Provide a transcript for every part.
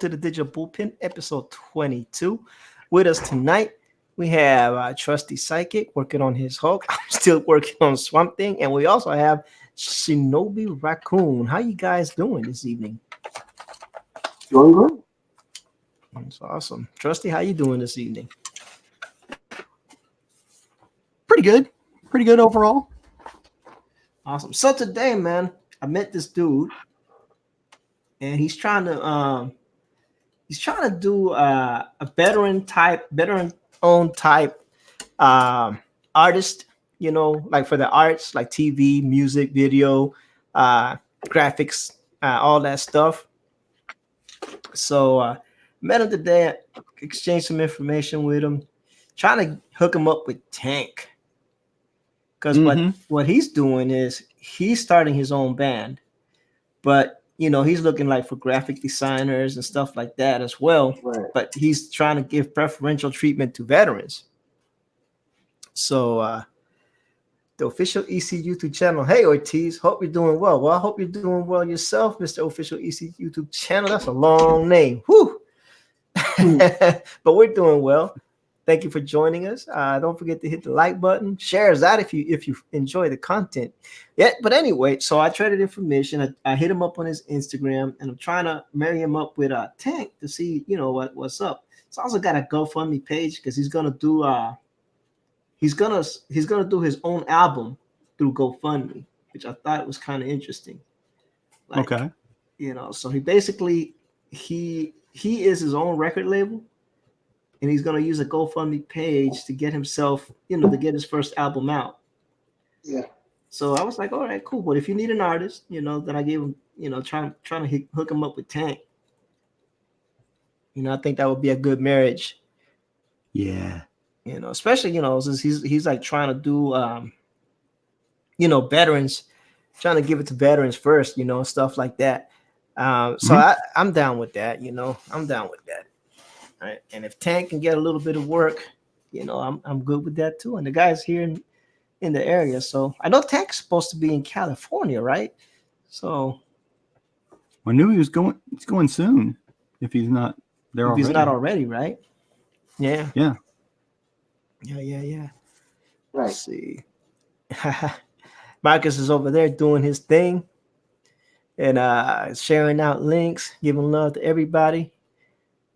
to the Digital Bullpen, episode 22. With us tonight, we have Trusty Psychic working on his Hulk. I'm still working on Swamp Thing, and we also have Shinobi Raccoon. How you guys doing this evening? Doing good. That's awesome. Trusty, how you doing this evening? Pretty good. Pretty good overall. Awesome. So today, man, I met this dude, and he's trying to do a veteran-owned type artist, you know, like for the arts, like TV, music, video, graphics, all that stuff. So met him today, exchanged some information with him, trying to hook him up with Tank. Because what he's doing is he's starting his own band, but you know he's looking like for graphic designers and stuff like that as well. Right. But he's trying to give preferential treatment to veterans. So the official EC YouTube channel. Hey Ortiz, hope you're doing well. Well, I hope you're doing well yourself, Mr. Official EC YouTube channel. That's a long name. Whew. But we're doing well. Thank you for joining us. Don't forget to hit the like button. Share us out if you enjoy the content. Yeah, but anyway, so I traded information. I hit him up on his Instagram, and I'm trying to marry him up with Tank to see, you know, what's up. So I also got a GoFundMe page because he's gonna do his own album through GoFundMe, which I thought was kind of interesting. Like, okay. You know, so he basically he is his own record label. And he's going to use a GoFundMe page to get himself, you know, to get his first album out. Yeah. So I was like, all right, cool. But if you need an artist, you know, then I gave him, you know, trying to hook him up with Tank. You know, I think that would be a good marriage. Yeah. You know, especially, you know, since he's like trying to do, you know, veterans, trying to give it to veterans first, you know, stuff like that. I'm down with that. You know, I'm down with that. Right. And if Tank can get a little bit of work, you know, I'm good with that too. And the guy's here in the area. So I know Tank's supposed to be in California, right? So I knew he's going soon. If he's not there already. He's not already, right? Yeah. Yeah. Yeah. Right. Let's see. Marcus is over there doing his thing and sharing out links, giving love to everybody.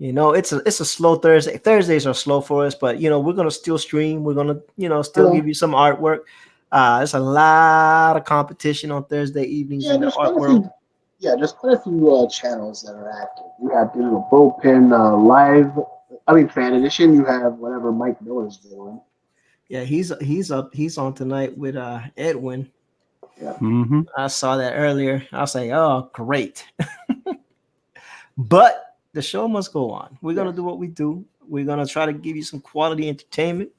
You know, it's a slow Thursday. Thursdays are slow for us, but you know, we're gonna still stream. We're gonna, you know, still give you some artwork. There's a lot of competition on Thursday evenings in the art world. There's quite a few channels that are active. You have the Bullpen Fan Edition. You have whatever Mike Miller's doing. Yeah, he's on tonight with Edwin. Yeah. Mm-hmm. I saw that earlier. I was like, oh, great. But the show must go on. We're going to do what we do. We're going to try to give you some quality entertainment.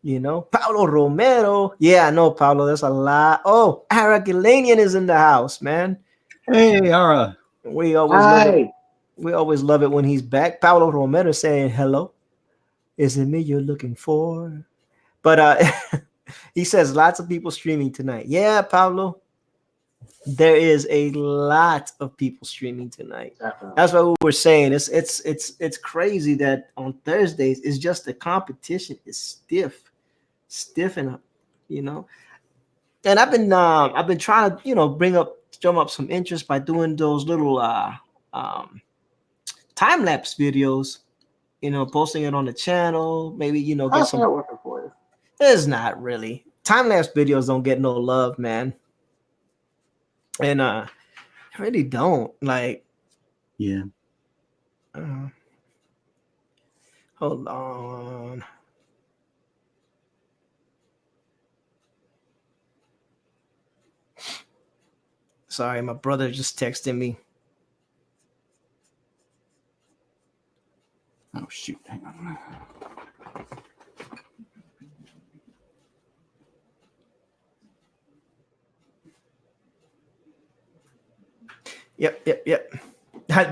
You know, Paulo Romero. Yeah, I know, Paulo. There's a lot. Oh, Ara Gilanian is in the house, man. Hey, Ara. We always love it when he's back. Paulo Romero saying hello. Is it me you're looking for? But he says lots of people streaming tonight. Yeah, Paulo. There is a lot of people streaming tonight. Definitely. That's what we were saying. It's crazy that on Thursdays it's just the competition is stiff and you know. And I've been trying to, you know, drum up some interest by doing those little time lapse videos, you know, posting it on the channel. Maybe, you know, get some. How's that working for you? It's not really. Time lapse videos don't get no love, man. And I really don't like. Yeah. Hold on. Sorry, my brother just texted me. Oh shoot! Hang on. Yep.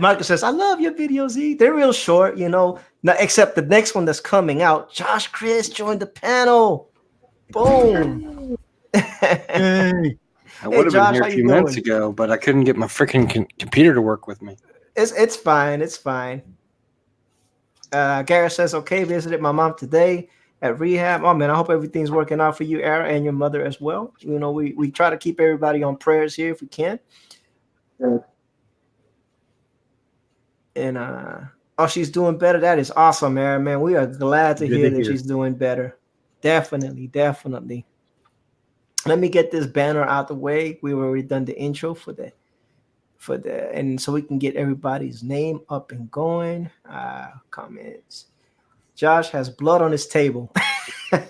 Marcus says, I love your videos, Z. They're real short, you know. Now, except the next one that's coming out. Josh Chris joined the panel. Boom. Hey. I would have Josh, been here a few minutes ago, but I couldn't get my freaking computer to work with me. It's fine. It's fine. Garrett says, okay, visited my mom today at rehab. Oh man, I hope everything's working out for you, Ara, and your mother as well. You know, we try to keep everybody on prayers here if we can. Yeah. And oh, she's doing better. That is awesome, Ara, man. We are glad to hear that she's doing better. Definitely. Let me get this banner out the way. We've already done the intro for the and so we can get everybody's name up and going. Comments. Josh has blood on his table. I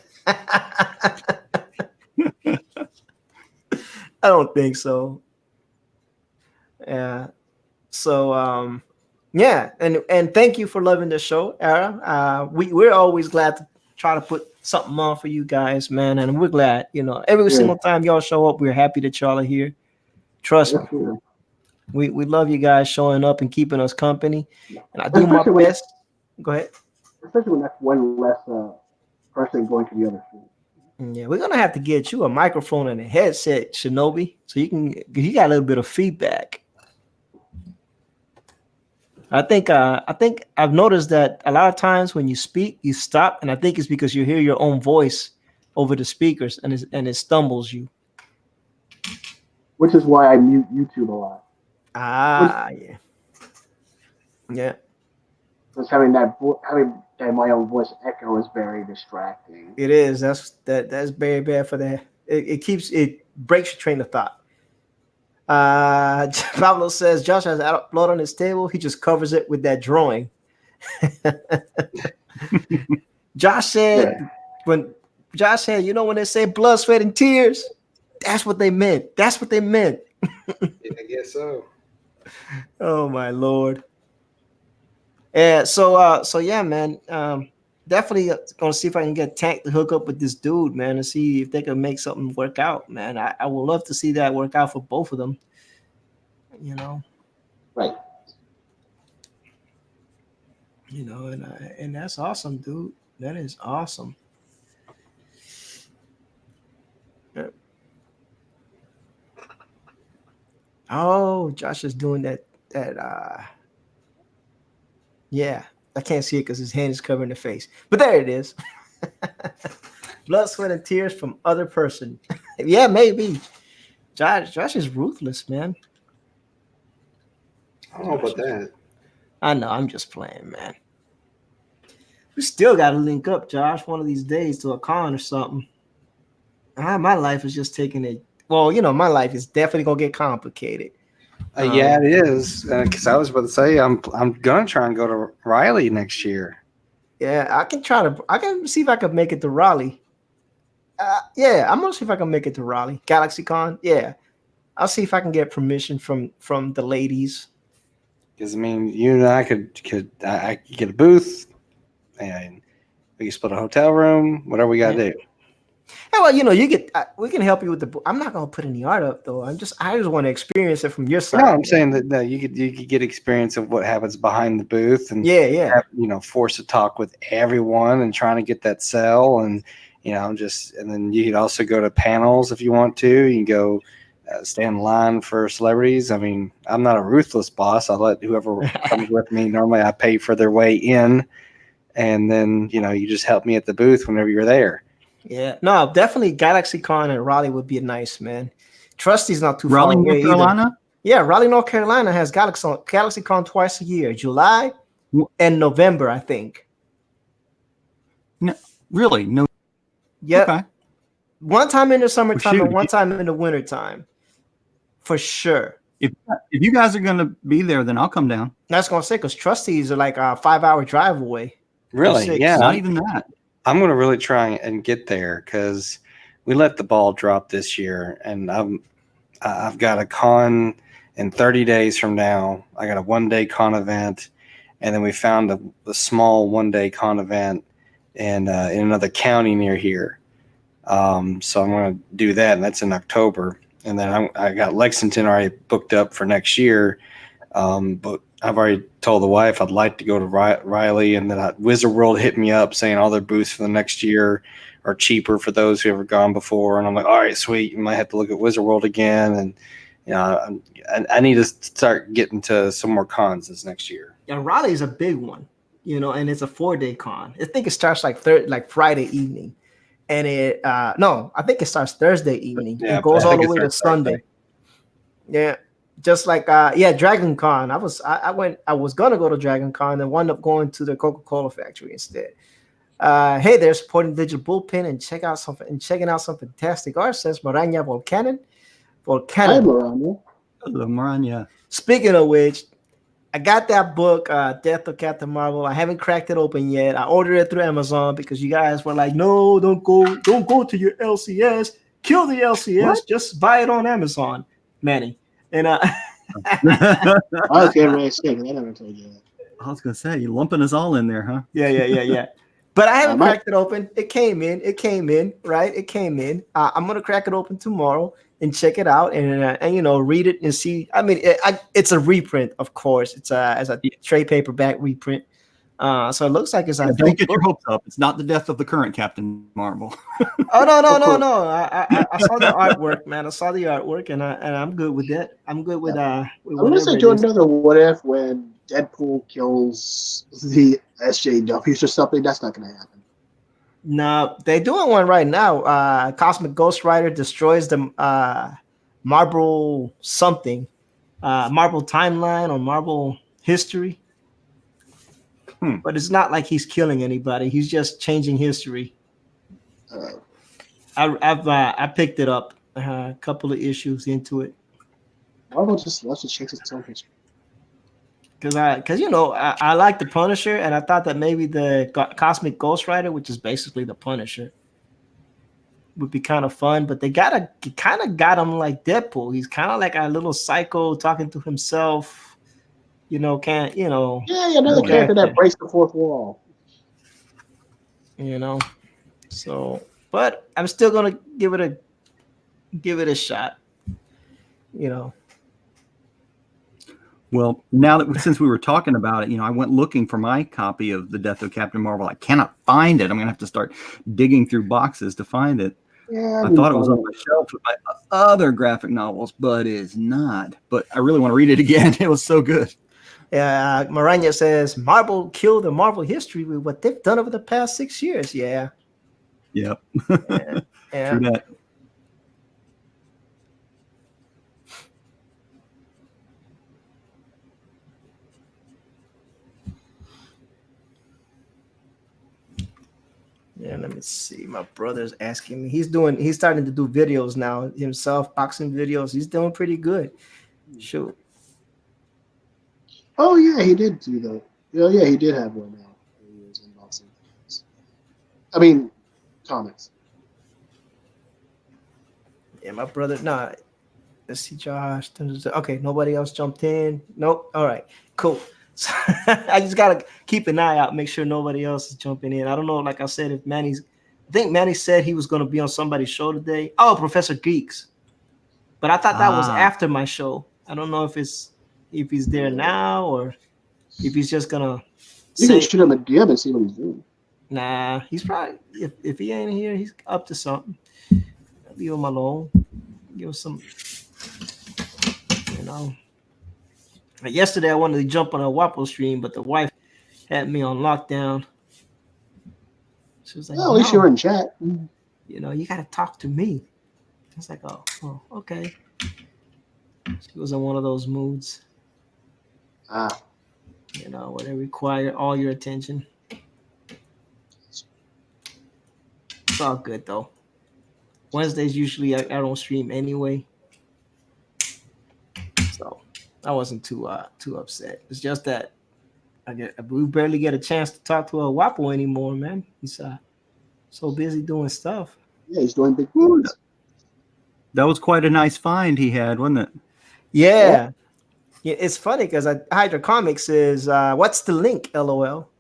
don't think so. Yeah. So yeah, and thank you for loving the show, Ara. We're always glad to try to put something on for you guys, man, and we're glad, you know, every single time y'all show up, we're happy that y'all are here. Trust me. We love you guys showing up and keeping us company. And I do my best. Go ahead. Especially when that's one less person going to the other field. Yeah, we're gonna have to get you a microphone and a headset, Shinobi, so you got a little bit of feedback. I think I've noticed that a lot of times when you speak, you stop, and I think it's because you hear your own voice over the speakers, and it stumbles you. Which is why I mute YouTube a lot. Yeah. Because having my own voice echo is very distracting. It is. That's very bad for that. It breaks your train of thought. Pablo says Josh has blood on his table. He just covers it with that drawing. Josh said when you know when they say blood, sweat, and tears, that's what they meant. Yeah, I guess so. Oh my Lord. Yeah, so yeah, man. Definitely gonna see if I can get Tank to hook up with this dude, man, and see if they can make something work out, man. I would love to see that work out for both of them. You know. Right. You know, and that's awesome, dude. That is awesome. Yeah. Oh, Josh is doing that. Yeah, I can't see it because his hand is covering the face. But there it is. Blood, sweat, and tears from other person. Yeah, maybe. Josh is ruthless, man. I don't know about that. I know. I'm just playing, man. We still got to link up, Josh, one of these days to a con or something. My life is just taking it. Well, you know, my life is definitely gonna get complicated. Yeah, it is. Because I was about to say, I'm gonna try and go to Riley next year. Yeah, I can see if I can make it to Raleigh. Yeah, I'm gonna see if I can make it to Raleigh. GalaxyCon. Yeah, I'll see if I can get permission from the ladies. Because I mean, you and I could get a booth, and we can split a hotel room. Whatever we gotta do. Yeah, well, you know, we can help you with the. I'm not gonna put any art up though. I just want to experience it from your side. No, I'm saying that you could get experience of what happens behind the booth, and have, force a talk with everyone and trying to get that sell, and and then you could also go to panels if you want to. You can go stand in line for celebrities. I mean, I'm not a ruthless boss. I let whoever comes with me. Normally, I pay for their way in, and then you just help me at the booth whenever you're there. Yeah, no, definitely GalaxyCon and Raleigh would be nice, man. Trusty's not too Raleigh, far away North Carolina? either. Yeah, Raleigh, North Carolina has GalaxyCon twice a year, July and November, I think. No, really? No. Yeah. Okay. One time in the summertime and one time in the wintertime. For sure. If you guys are going to be there, then I'll come down. That's going to say, because Trustees are like a 5-hour drive away. Really? Yeah. Not even that. I'm going to really try and get there because we let the ball drop this year, and I've got a con in 30 days from now. I got a one-day con event, and then we found a small one-day con event in another county near here. So I'm going to do that, and that's in October. And then I got Lexington already booked up for next year, but I've already told the wife I'd like to go to Riley, and then Wizard World hit me up saying all their booths for the next year are cheaper for those who have gone before. And I'm like, all right, sweet. You might have to look at Wizard World again. I need to start getting to some more cons this next year. Yeah, Raleigh is a big one, and it's a 4-day con. I think it starts like Friday evening, and I think it starts Thursday evening. Yeah, It goes I all think the it way to starts Sunday. Thursday. Yeah, just like Dragon Con. I was gonna go to Dragon Con and wound up going to the Coca-Cola factory instead. Hey, they're supporting Digital Bullpen and checking out some fantastic art, says Maranya Hi, Volcano. Miranda. The Maranya. Speaking of which, I got that book, Death of Captain Marvel. I haven't cracked it open yet. I ordered it through Amazon because you guys were like, no, don't go to your LCS. Kill the LCS. What? Just buy it on Amazon, Manny. And I was getting ready to say, 'cause I never told you that. I was gonna say you lumping us all in there, huh? yeah. But I haven't I might- cracked it open. It came in, right? It came in. I'm gonna crack it open tomorrow and check it out and read it and see. I mean, it's a reprint, of course. It's a trade paperback reprint. So it looks like it's a Don't thick get your book. hopes up. It's not the death of the current Captain Marvel. Oh no! I saw the artwork, man. I saw the artwork, and I'm good with that. I'm good with I'm gonna whatever say it do is. another what if when Deadpool kills the SJWs or something. That's not gonna happen. No, they're doing one right now. Cosmic Ghost Rider destroys the Marvel something, Marvel timeline or Marvel history. But it's not like he's killing anybody. He's just changing history. I picked it up a couple of issues into it Marvel just loves to change its own history. because I like the Punisher, and I thought that maybe the Cosmic Ghost Rider, which is basically the Punisher, would be kind of fun. But they kind of got him like Deadpool. He's kind of like a little psycho talking to himself. Yeah, another character that breaks the fourth wall. So, but I'm still gonna give it a shot. Well, now that since we were talking about it, I went looking for my copy of The Death of Captain Marvel. I cannot find it. I'm gonna have to start digging through boxes to find it. Yeah, I thought it was on my shelf with my other graphic novels, but it's not. But I really want to read it again. It was so good. Maranya says Marvel killed the Marvel history with what they've done over the past 6 years. Yeah. Yep. Yeah. True that. Yeah, let me see. My brother's asking me. He's starting to do videos now himself, boxing videos. He's doing pretty good. Shoot. Oh yeah, he did do that. Yeah, he did have one now. He was unboxing things. I mean, comics. Yeah, my brother. Nah, let's see, Josh. Okay, nobody else jumped in. Nope. All right, cool. So I just gotta keep an eye out, make sure nobody else is jumping in. I don't know. Like I said, I think Manny said he was going to be on somebody's show today. Oh, Professor Geeks. But I thought that was after my show. I don't know if he's there now or if he's just gonna. You can shoot him a DM and see what he's doing. Nah, he's probably if he ain't here, he's up to something. Leave him alone. Give him some, Yesterday I wanted to jump on a Guapo stream, but the wife had me on lockdown. She was like, "Well, at least you were in chat." You gotta talk to me. I was like, oh, okay. She was in one of those moods. Where they require all your attention. It's all good though. Wednesdays usually I don't stream anyway, so I wasn't too upset. It's just that we barely get a chance to talk to a Guapo anymore, man. He's so busy doing stuff. Yeah, he's doing big things. That was quite a nice find he had, wasn't it? Yeah. It's funny because Hydra Comics is what's the link? LOL.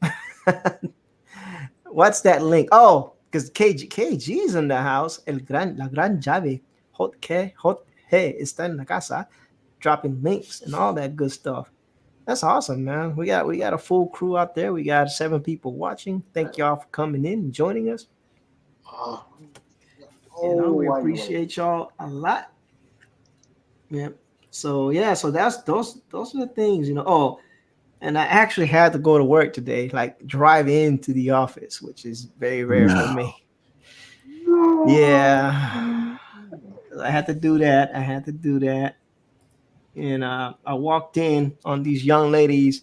What's that link? Oh, because KG is in the house. La gran llave. Hot hey está en la casa, dropping links and all that good stuff. That's awesome, man. We got a full crew out there. We got 7 people watching. Thank y'all for coming in and joining us. We appreciate y'all a lot. Yeah. So yeah, so that's those are the things, you know. Oh, and I actually had to go to work today, like drive into the office, which is very rare for No. me. Yeah, I had to do that. I had to do that, and I walked in on these young ladies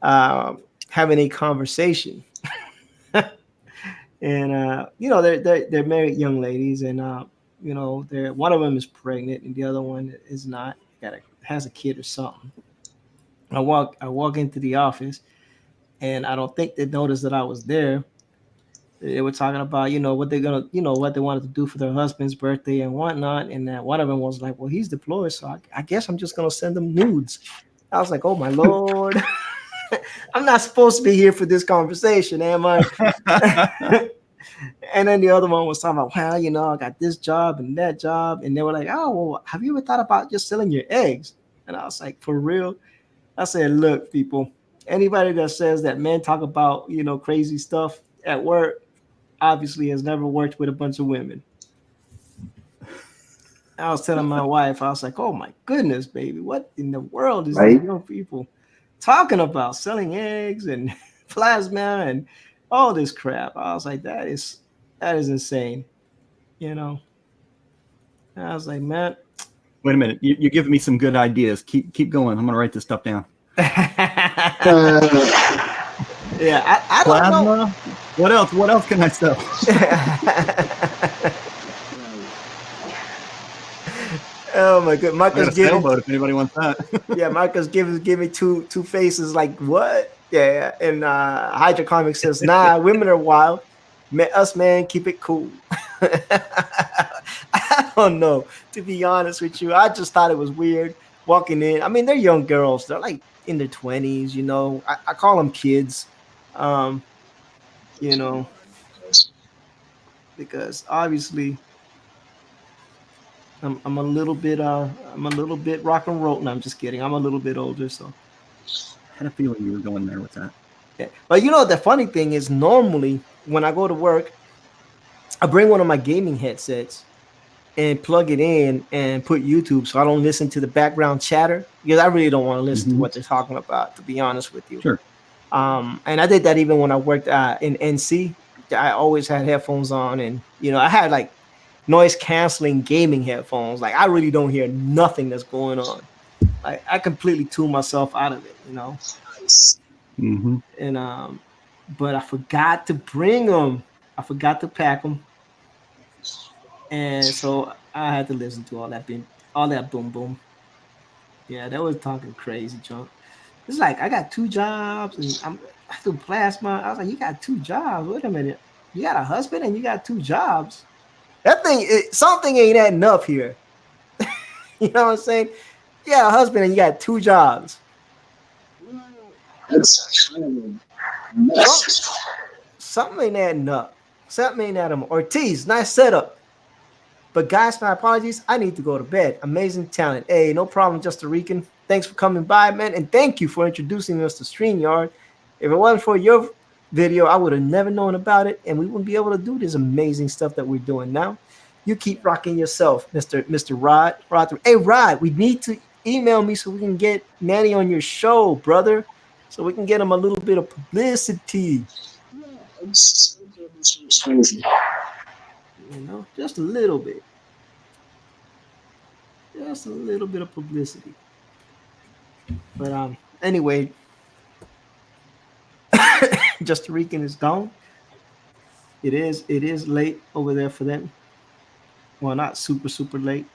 having a conversation, and you know they're married young ladies, and you know they're one of them is pregnant and the other one is not. Has a kid or something. I walk into the office, and I don't think they noticed that I was there. They were talking about, you know, what they're gonna, you know, what they wanted to do for their husband's birthday and whatnot. And one of them was like, "Well, he's deployed, so I guess I'm just gonna send him nudes." I was like, "Oh my lord, I'm not supposed to be here for this conversation, am I?" And then the other one was talking about, "Well, you know, I got this job and that job," and they were like, "Oh, well, have you ever thought about just selling your eggs?" And I was like, "For real?" I said, "Look, people, anybody that says that men talk about, you know, crazy stuff at work obviously has never worked with a bunch of women." I was telling my wife, I was like, "Oh my goodness, baby, what in the world is these Right? young people talking about? Selling eggs and plasma and all this crap." I was like, that is insane, you know. And I was like, man. Wait a minute. You're giving me some good ideas. Keep going. I'm gonna write this stuff down. Yeah, I don't know. Plasma. What else? What else can I sell? Oh my god, I got Marcus a giving, sailboat if anybody wants that. yeah, Marcus give me two faces like what? Yeah, and Hydrocomic says, "Nah, women are wild. Us man, keep it cool." I don't know. To be honest with you, I just thought it was weird walking in. I mean, they're young girls. They're like in their 20s. You know, I call them kids. Um, you know, because obviously I'm a little bit rock and roll. No, I'm just kidding. I'm a little bit older, so I had a feeling you were going there with that. yeah. But you know the funny thing is normally when I go to work, I bring one of my gaming headsets and plug it in and put YouTube so I don't listen to the background chatter because I really don't want to listen to Mhm. what they're talking about, to be honest with you. Sure. And I did that even when I worked in NC. I always had headphones on, and you know I had like noise canceling gaming headphones. Like I really don't hear nothing that's going on. Like I completely tune myself out of it, you know. Mm-hmm. And but I forgot to bring them. I forgot to pack them, and so I had to listen to all that boom boom. Yeah, that was talking crazy junk. It's like I got two jobs and I do plasma. I was like, "You got two jobs? Wait a minute. You got a husband and you got two jobs? That thing, something ain't adding up here." You know what I'm saying? You got a husband and you got two jobs. That's kind of a mess. Something ain't adding up. Something ain't adding up. Ortiz, nice setup. But guys, my apologies. I need to go to bed. Amazing talent. Hey, no problem, Just Rican. Thanks for coming by, man. And thank you for introducing us to StreamYard. If it wasn't for your video, I would have never known about it. And we wouldn't be able to do this amazing stuff that we're doing now. You keep rocking yourself, Mr. Rod. Hey, Rod, we need to email me so we can get Manny on your show, brother. So we can get him a little bit of publicity. It's crazy. You know, just a little bit. Just a little bit of publicity. But anyway, Just Rican is gone. It is late over there for them. Well, not super late,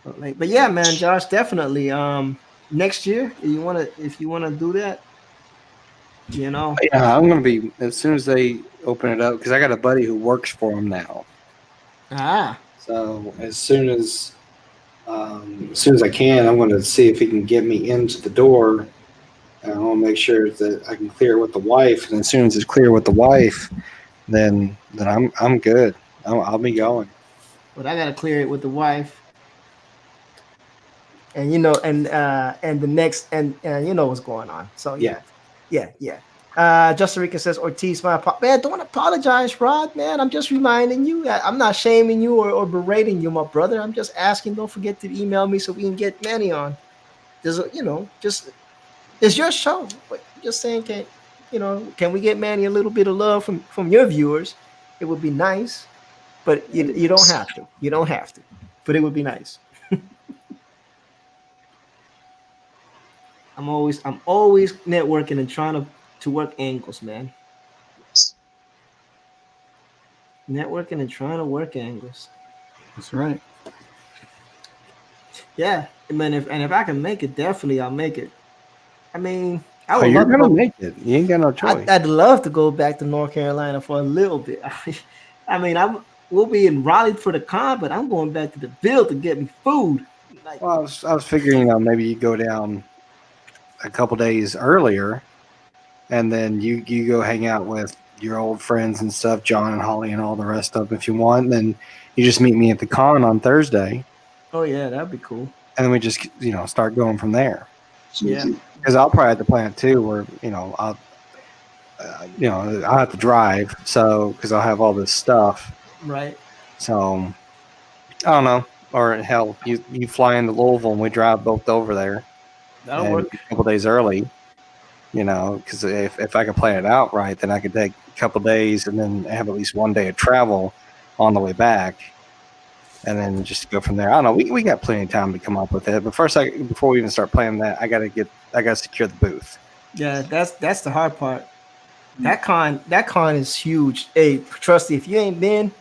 but late. But yeah, man, Josh, definitely. Next year, if you wanna do that, you know. Yeah, I'm gonna be as soon as they open it up because I got a buddy who works for them now. Ah, So as soon as I can, I'm going to see if he can get me into the door. And I want to make sure that I can clear it with the wife. And as soon as it's clear with the wife, then I'm good. I'll be going. but I gotta clear it with the wife, and you know, and the next, and you know what's going on. So Yeah. yeah. Justin Rican says, Ortiz, man, don't apologize, Rod, man. I'm just reminding you. I'm not shaming you or berating you, my brother. I'm just asking, don't forget to email me so we can get Manny on. There's just it's your show. But I'm just saying, can we get Manny a little bit of love from your viewers? It would be nice, but you don't have to. You don't have to, but it would be nice. I'm always networking and trying to work angles, man. Networking and trying to work angles. That's right. Yeah, I mean, if I can make it, definitely I'll make it. I mean, you're gonna make it. You ain't got no choice. I'd love to go back to North Carolina for a little bit. I mean, we'll be in Raleigh for the con, but I'm going back to the Ville to get me food. Like, well, I was figuring, maybe you go down a couple days earlier, and then you go hang out with your old friends and stuff, John and Holly and all the rest of them if you want. And then you just meet me at the con on Thursday. Oh yeah, that'd be cool. And then we just start going from there. Yeah, because I'll probably have to plan it too, where I'll have to drive, so because I'll have all this stuff. Right. So I don't know, or hell, you fly into Louisville and we drive both over there. That'll work. A couple days early. Because if I can plan it out right, then I could take a couple days and then have at least one day of travel on the way back, and then just go from there. I don't know. We got plenty of time to come up with it, but first, before we even start planning that, I gotta secure the booth. Yeah, that's the hard part. That con is huge. Hey, Trusty, if you ain't been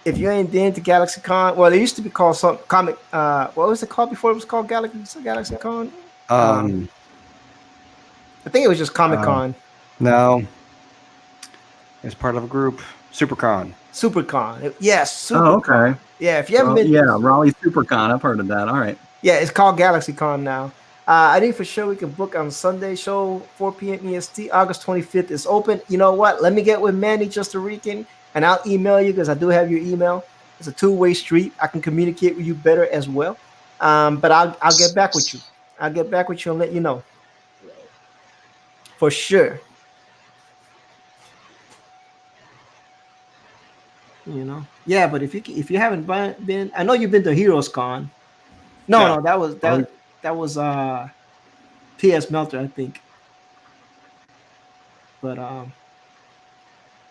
to Galaxy Con, well, it used to be called some comic. What was it called before it was called Galaxy Con? I think it was just Comic Con. No, it's part of a group. SuperCon. Yes. Oh, okay. Yeah, if you haven't been. Yeah, Raleigh SuperCon. I've heard of that. All right. Yeah, it's called Galaxy Con now. I think for sure we can book on Sunday show, 4 p.m. EST, August 25th is open. You know what? Let me get with Manny Just Rican, and I'll email you because I do have your email. It's a two-way street. I can communicate with you better as well. But I'll get back with you. I'll get back with you and let you know. For sure. Yeah, but if you haven't been, I know you've been to Heroes Con. No, that was PS Melter, I think. But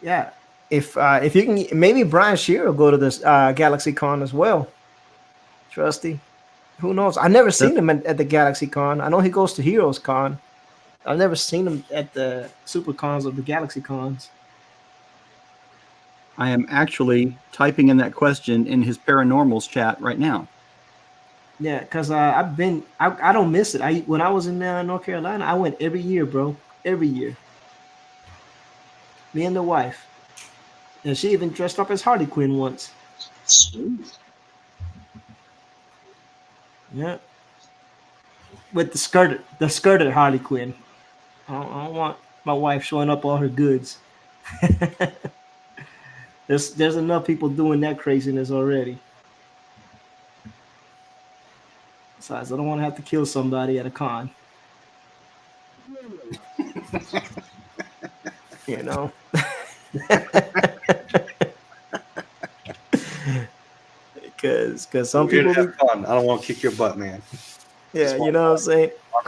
yeah, if you can, maybe Brian Shearer will go to this Galaxy Con as well. Trusty, who knows? I've never seen him at the Galaxy Con. I know he goes to Heroes Con. I've never seen him at the Super Cons or the Galaxy Cons. I am actually typing in that question in his Paranormals chat right now. Yeah, because I don't miss it. When I was in North Carolina, I went every year, bro. Every year. Me and the wife. And she even dressed up as Harley Quinn once. Sweet. Yeah. With the skirted Harley Quinn. I don't want my wife showing up all her goods. There's enough people doing that craziness already. Besides, I don't want to have to kill somebody at a con. Because some people have fun. I don't want to kick your butt, man. Yeah, you know what I'm saying? Walk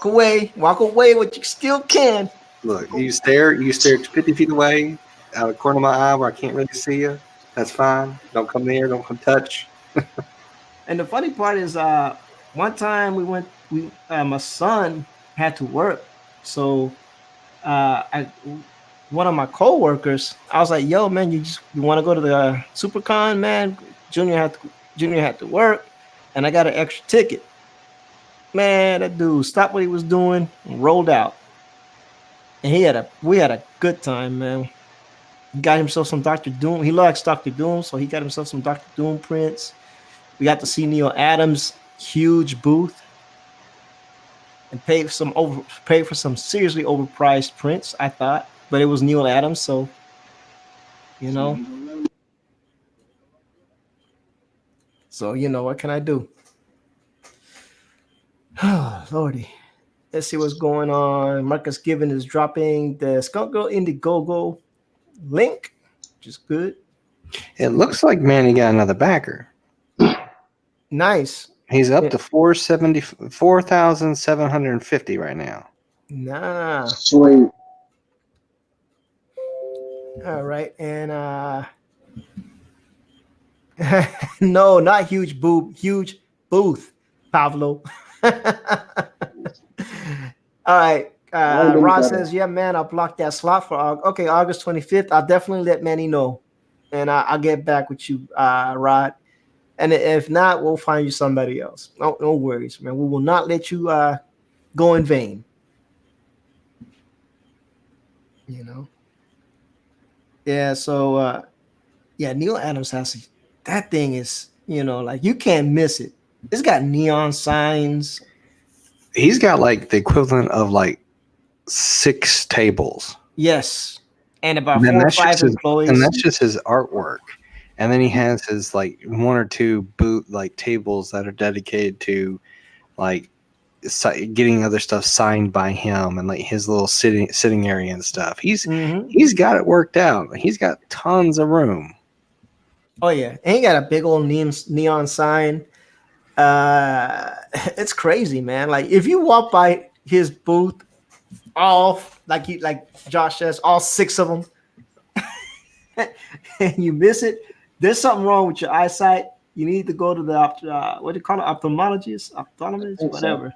away. Walk away what you still can. Look, you stare 50 feet away out of the corner of my eye where I can't really see you. That's fine. Don't come near. Don't come touch. And the funny part is, one time my son had to work. So one of my coworkers, I was like, yo, man, you want to go to the SuperCon, man? Junior had to work, and I got an extra ticket. Man, that dude stopped what he was doing and rolled out. And we had a good time, man. He got himself some Dr. Doom. He likes Dr. Doom, so he got himself some Dr. Doom prints. We got to see Neil Adams' huge booth and paid for some seriously overpriced prints, I thought. But it was Neil Adams, so So what can I do? Oh, Lordy. Let's see what's going on. Marcus Given is dropping the Skunk Girl Indiegogo link, which is good. It looks like Manny got another backer. Nice. He's up to 4,750 right now. Nah. Sweet. All right. And no, not huge boob, huge booth, Pablo. All right. Rod says, yeah, man, I'll block that slot for August 25th. I'll definitely let Manny know. And I'll get back with you, Rod. And if not, we'll find you somebody else. No worries, man. We will not let you go in vain. You know? Yeah, so Neil Adams has that thing is, like you can't miss it. It's got neon signs. He's got like the equivalent of like 6 tables. Yes. And about 4 or 5 employees. And that's just his artwork. And then he has his like 1 or 2 tables that are dedicated to like getting other stuff signed by him and like his little sitting area and stuff. He's got it worked out. He's got tons of room. Oh yeah, and he got a big old neon sign. It's crazy, man. Like if you walk by his booth, like Josh says, all 6 of them, and you miss it. There's something wrong with your eyesight. You need to go to the what do you call it, ophthalmologist, whatever,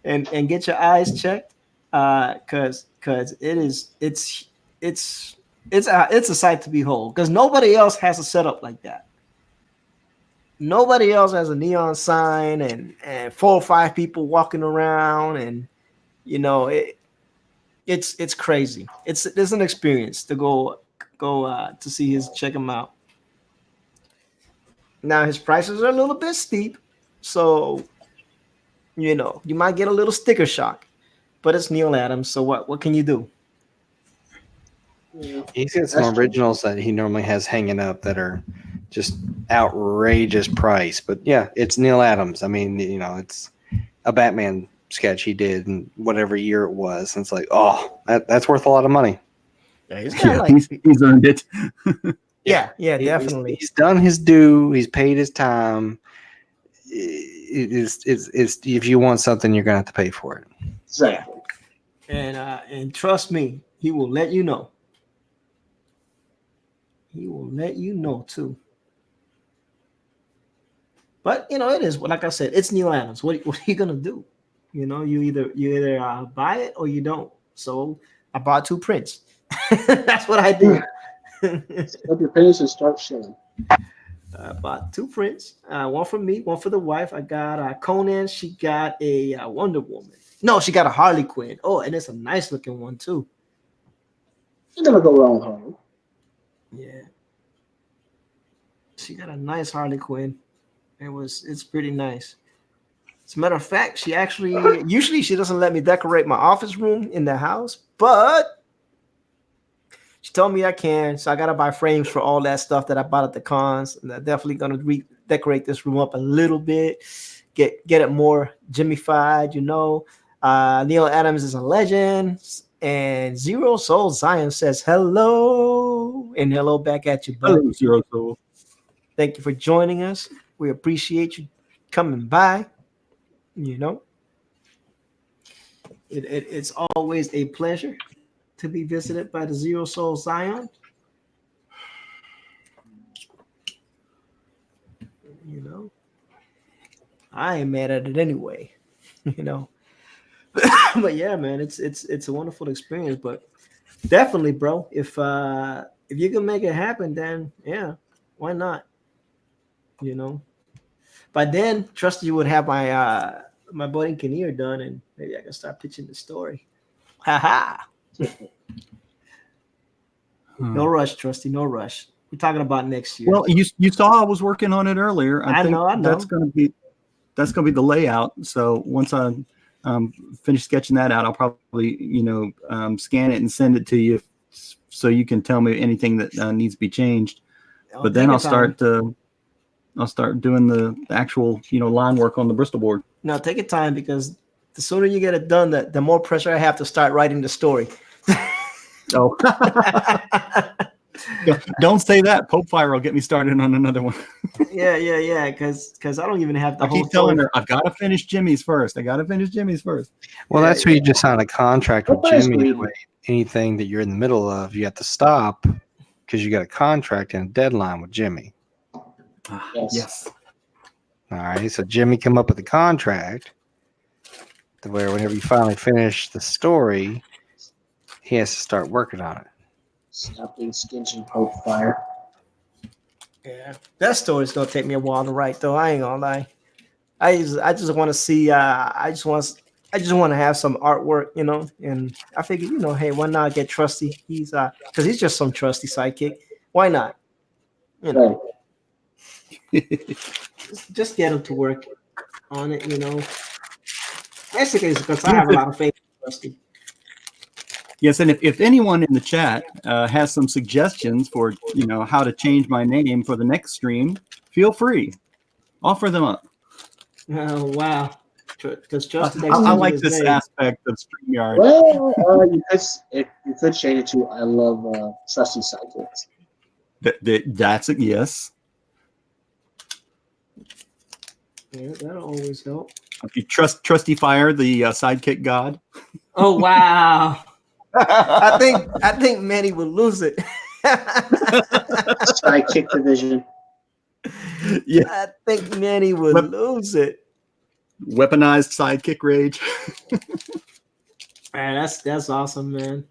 and get your eyes checked. Because it's a sight to behold. Because nobody else has a setup like that. Nobody else has a neon sign and 4 or 5 people walking around, and it's crazy. It's an experience to go to see check him out. Now his prices are a little bit steep, so you might get a little sticker shock, but it's Neil Adams, so what can you do? He's got some originals that he normally has hanging up that are just outrageous price, but yeah, it's Neil Adams. I mean, it's a Batman sketch he did in whatever year it was, and it's like, that's worth a lot of money. Yeah, he's earned it. Yeah, definitely. He's done his due. He's paid his time. It's if you want something, you're gonna have to pay for it. Exactly. And trust me, he will let you know. He will let you know too. But it is like I said, it's Neil Adams. What are you gonna do? You either buy it or you don't. So I bought 2 prints. That's what I did. Start your prints and start sharing. I bought 2 prints. One for me, one for the wife. I got Conan. She got a Wonder Woman. No, she got a Harley Quinn. Oh, and it's a nice looking one too. You're gonna go wrong with Harley. Yeah. She got a nice Harley Quinn. It's pretty nice. As a matter of fact, she usually she doesn't let me decorate my office room in the house, but she told me I can, so I gotta buy frames for all that stuff that I bought at the cons. And I'm definitely gonna redecorate this room up a little bit, get it more Jimmy-fied. Neil Adams is a legend, and Zero Soul Zion says hello, and hello back at you, buddy. Hello, Zero Soul. Thank you for joining us. We appreciate you coming by. It's always a pleasure to be visited by the Zero Soul Zion. I ain't mad at it anyway. But yeah, man, it's a wonderful experience. But definitely, bro, if you can make it happen, then yeah, why not? By then, trust you would have my budding Kinnear done, and maybe I can start pitching the story. No rush, Trusty. No rush. We're talking about next year. Well, you saw I was working on it earlier. I think know. That's gonna be the layout. So once I finish sketching that out, I'll probably scan it and send it to you, so you can tell me anything that needs to be changed. But then I'll start doing the actual line work on the Bristol board. No, take your time, because the sooner you get it done, the more pressure I have to start writing the story. Oh, don't say that. Pope Fire will get me started on another one. Yeah. Because I don't even have the I whole keep telling story. her I've got to finish Jimmy's first. Well, Yeah, that's where you just sign a contract with Popeye's Jimmy. greedy. Anyway. Anything that you're in the middle of, you have to stop because you got a contract and a deadline with Jimmy. Yes. All right. So Jimmy come up with a contract to where whenever you finally finish the story, he has to start working on it. Stop being stingy, Pope Fire. Yeah, that story's gonna take me a while to write, though. I ain't gonna lie. I just want to see. I just want to have some artwork, And I figured, hey, why not get Trusty? He's because he's just some trusty sidekick. Why not? Right. Just get him to work on it, Basically, it's because I have a lot of faith in Trusty. Yes, and if anyone in the chat has some suggestions for how to change my name for the next stream, feel free. Offer them up. Oh wow! Because Trusty I likes like his this name. aspect of StreamYard. Well, you could change it to I love trusty sidekicks. That's it. Yes. Yeah, that'll always help. If you Trusty Fire, the sidekick god. Oh wow! I think Manny would lose it. Sidekick division. Yeah. I think Manny would lose it. Weaponized sidekick rage. Man, that's awesome, man.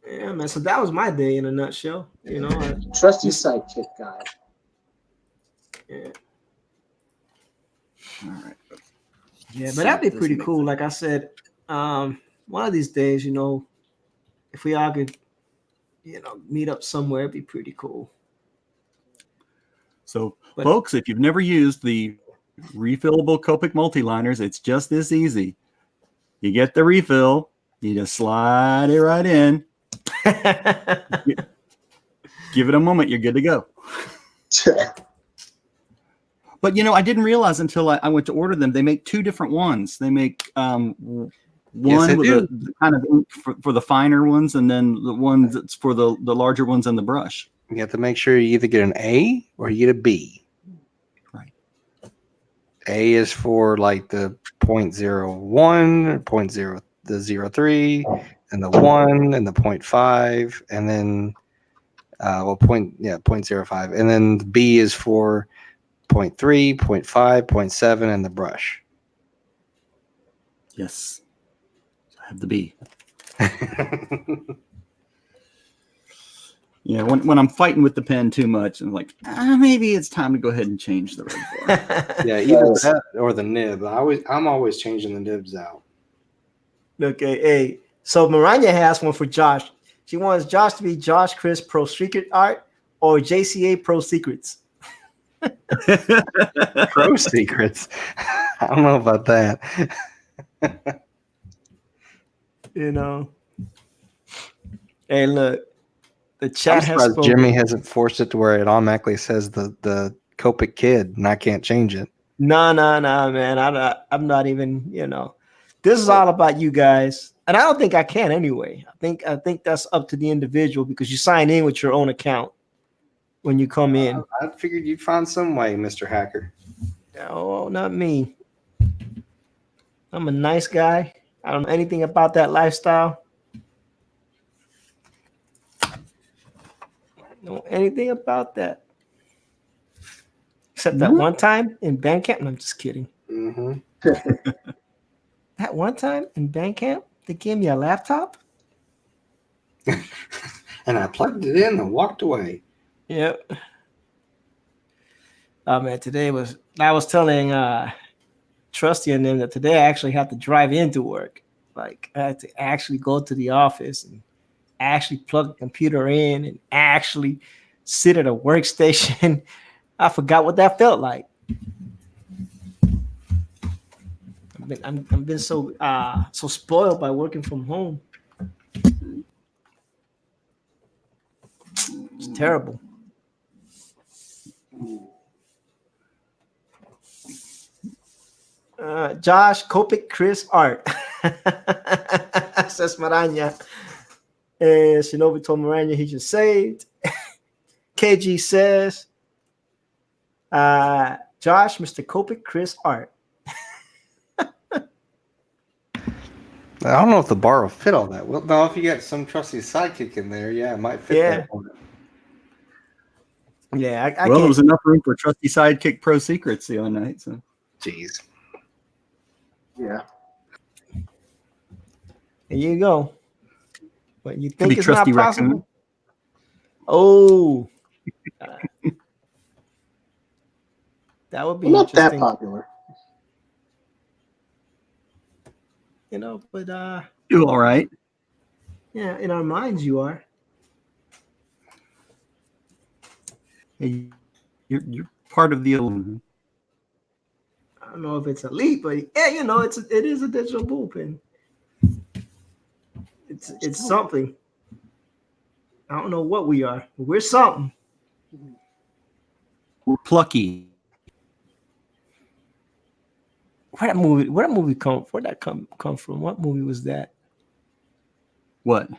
Yeah, man. So that was my day in a nutshell. Trusty sidekick guy. Yeah. All right. Yeah, but that'd be pretty cool. Like I said, one of these days, if we all could, meet up somewhere, it'd be pretty cool. So, folks, if you've never used the refillable Copic multiliners, it's just this easy. You get the refill, you just slide it right in. Give it a moment, you're good to go. But I didn't realize until I went to order them. They make two different ones. They make one with the kind of ink for the finer ones, and then the one that's for the larger ones and the brush. You have to make sure you either get an A or you get a B. Right. A is for like the 0.01, 0.03, and the 1 and the 0.5, and then 0.05, and then the B is for 0.3, 0.5, 0.7, and the brush. Yes, I have the B. Yeah, when I'm fighting with the pen too much, I'm like, maybe it's time to go ahead and change the red bar. Yeah, either that or the nib. I'm always changing the nibs out. Okay, hey. So Maranya has one for Josh. She wants Josh to be Josh Chris Pro Secret Art or JCA Pro Secrets. Pro secrets. I don't know about that. Hey, look. The chat I'm has surprised spoken. Jimmy hasn't forced it to where it automatically says the Copic Kid, and I can't change it. No, man. I'm not even. This is all about you guys, and I don't think I can anyway. I think that's up to the individual because you sign in with your own account when you come in. I figured you'd find some way, Mr. Hacker. Oh, not me. I'm a nice guy. I don't know anything about that lifestyle. Know anything about that except that one time in band camp. No, I'm just kidding. Mm-hmm. That one time in band camp, they gave me a laptop. And I plugged it in and walked away. Yep. Oh man, I was telling Trusty and them that today I actually have to drive into work. Like I had to actually go to the office and actually plug the computer in and actually sit at a workstation. I forgot what that felt like. I've been so spoiled by working from home. It's terrible. Josh, Copic, Chris, Art. Says Maraña. And Shinobi told Maraña he just saved. KG says, Josh, Mr. Copic, Chris, Art. I don't know if the bar will fit all that. Well, no, if you got some trusty sidekick in there, yeah, it might fit. Yeah. That one. Yeah, I Well, there can't. was enough room for trusty sidekick Pro Secrets the other night. So Jeez. Yeah. There you go. But you Could think be it's not Trusty possible? Raccoon. Oh, that would be I'm not that interesting. popular. You know, but Do all right. yeah, in our minds you are. Hey, you're part of the illusion. I don't know if it's elite, but yeah, you know, it is a digital bullpen. It's something. I don't know what we are, but we're something. We're plucky. Where'd that come from? What movie was that? What? We're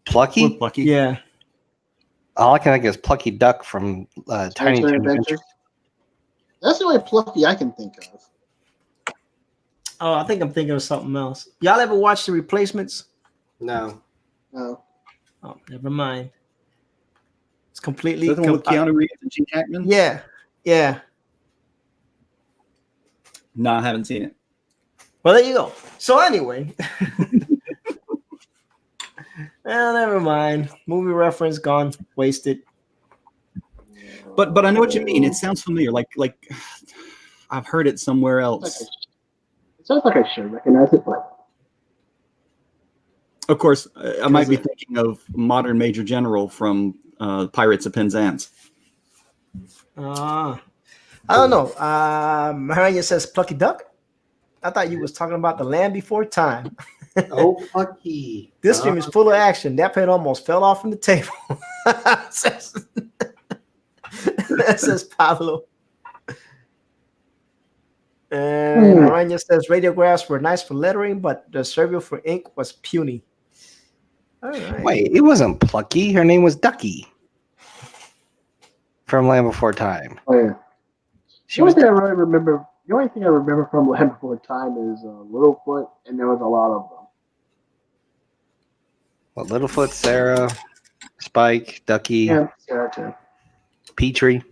Plucky? plucky. Yeah. All I can think is Plucky Duck from Tiny Toon Adventures. That's the only Plucky I can think of. Oh, I think I'm thinking of something else. Y'all ever watch The Replacements? No. No. Oh, never mind. It's Is completely. that the one with Keanu Reeves and Gene Hackman? Yeah, yeah. No, I haven't seen it. Well, there you go. So anyway, well, never mind. Movie reference gone, wasted. But I know what you mean. It sounds familiar. Like I've heard it somewhere else. It sounds like I should recognize it, but Of course, I might be thinking of Modern Major General from Pirates of Penzance. I don't know. Mariah says Plucky Duck. I thought you was talking about The Land Before Time. Oh, Plucky. This stream is full of action. That pen almost fell off from the table. That says Pablo. And Mariah says radiographs were nice for lettering, but the service for ink was puny. All right. Wait, it wasn't Plucky. Her name was Ducky from Land Before Time. oh yeah. The only thing I really remember, from Land Before Time is Littlefoot, and there was a lot of them. Well, Littlefoot, Sarah, Spike, Ducky, Yeah, Sarah too. Petrie.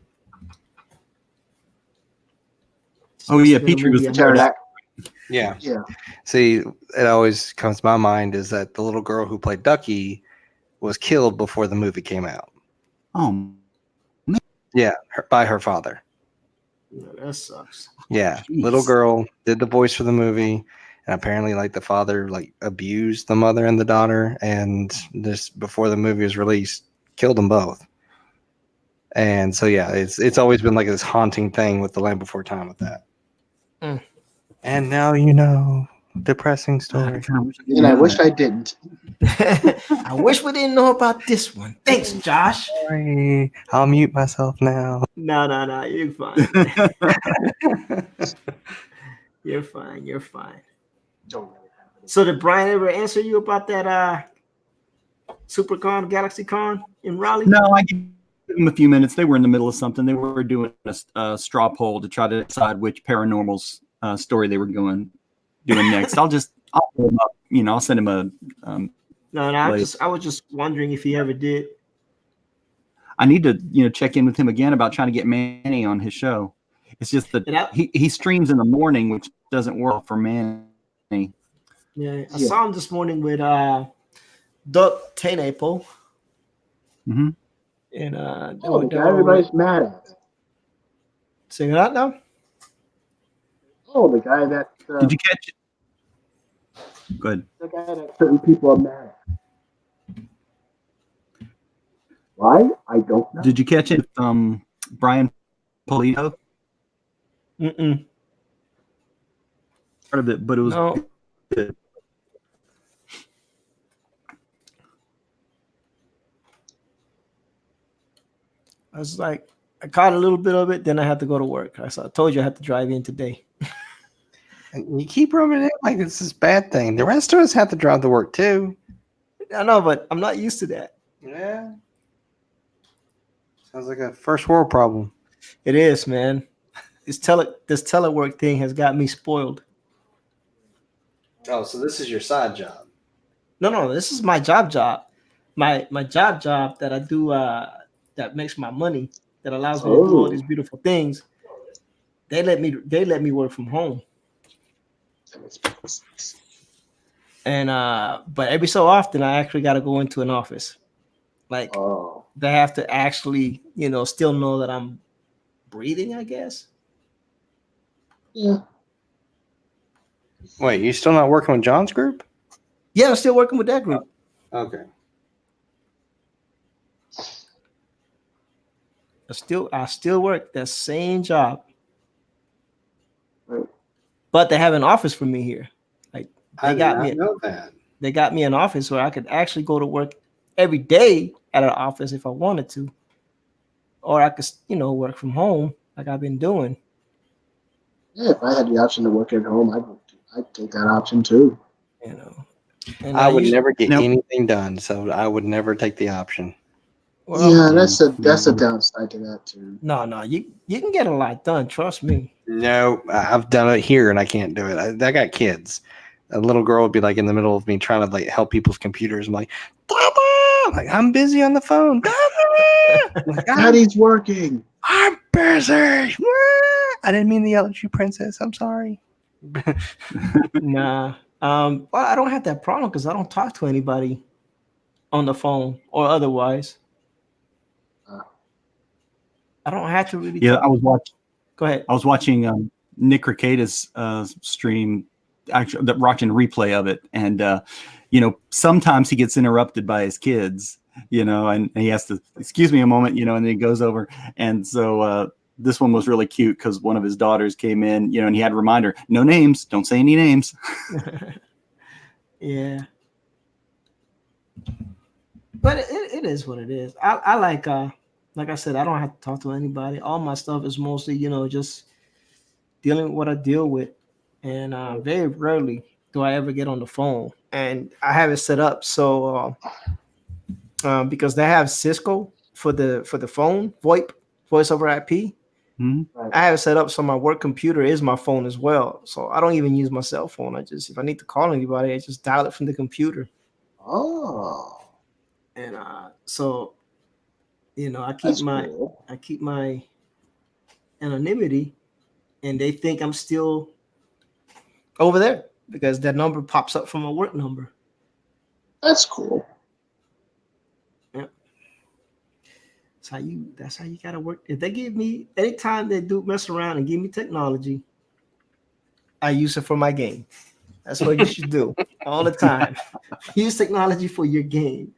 Oh yeah, Petrie was the Pterodactyl. Yeah. Yeah. See, it always comes to my mind is that the little girl who played Ducky was killed before the movie came out. Oh, Yeah, by her father. Yeah, that sucks. Yeah, Jeez. little girl did the voice for the movie, and apparently, like the father, like abused the mother and the daughter, and just before the movie was released, killed them both. And so, yeah, it's always been like this haunting thing with the Land Before Time with that. Mm. And now you know, depressing I story. kinda wish I didn't And I know wish that. I didn't. I wish we didn't know about this one. Thanks, Josh. Sorry, I'll mute myself now. No, you're fine. You're fine. You're fine. Don't really have it. So did Brian ever answer you about that SuperCon, GalaxyCon in Raleigh? No, I gave them a few minutes. They were in the middle of something. They were doing a straw poll to try to decide which paranormal story they were doing next. I'll send him up. I'll send him a. No, I was just wondering if he ever did. I need to check in with him again about trying to get Manny on his show. It's just that he streams in the morning, which doesn't work for Manny. Yeah, I saw him this morning with Doug Tenepo. Mm-hmm. And The guy everybody's mad at. Sing it out now. Oh, the guy that. Did you catch it? Go ahead. The guy that certain people are mad at. Why? I don't know. Did you catch it? Brian Polito. Mm-mm. Part of it, but it was No. good. I was like, I caught a little bit of it, then I had to go to work. I told you I had to drive in today. And you keep rubbing it in like it's this bad thing. The rest of us have to drive to work too. I know, but I'm not used to that. Yeah. Sounds like a first world problem. It is, man. This telework thing has got me spoiled. Oh, so this is your side job. No, this is my job. My job that I do that makes my money, that allows me to do all these beautiful things. They let me work from home. And but every so often I actually got to go into an office. Like they have to actually, still know that I'm breathing, I guess. Yeah. Wait, you still not working with John's group? Yeah, I'm still working with that group. Okay. I still work that same job. Right. But they have an office for me here. Like I did not know that. They got me an office where I could actually go to work every day at an office if I wanted to. Or I could, work from home like I've been doing. Yeah, if I had the option to work at home, I'd take that option too. And I would never get anything done, so I would never take the option. Well, yeah, that's a downside to that too. No, you can get a lot done. Trust me. No, I've done it here and I can't do it. I got kids. A little girl would be like in the middle of me trying to like help people's computers. I'm like, Dada! Like I'm busy on the phone. Like, Daddy's working. I'm busy. I didn't mean to yell at you, princess. I'm sorry. Nah. Well, I don't have that problem because I don't talk to anybody on the phone or otherwise. I don't have to really. Yeah, I was watching. Go ahead. I was watching Nick Ricada's stream, actually watching a replay of it, and sometimes he gets interrupted by his kids, and he has to excuse me a moment, and then he goes over, and so this one was really cute because one of his daughters came in, and he had a reminder, no names, don't say any names. Yeah, but it is what it is. I like I said, I don't have to talk to anybody. All my stuff is mostly, just dealing with what I deal with. And very rarely do I ever get on the phone. And I have it set up so because they have Cisco for the phone, VoIP, voice over IP. Mm-hmm. I have it set up so my work computer is my phone as well. So I don't even use my cell phone. If I need to call anybody, I just dial it from the computer. Oh. And so I keep my anonymity, and they think I'm still over there because that number pops up from a work number. That's cool. Yeah. That's how you gotta work. If they give me anytime they do mess around and give me technology, I use it for my game. That's what you should do all the time. Use technology for your game.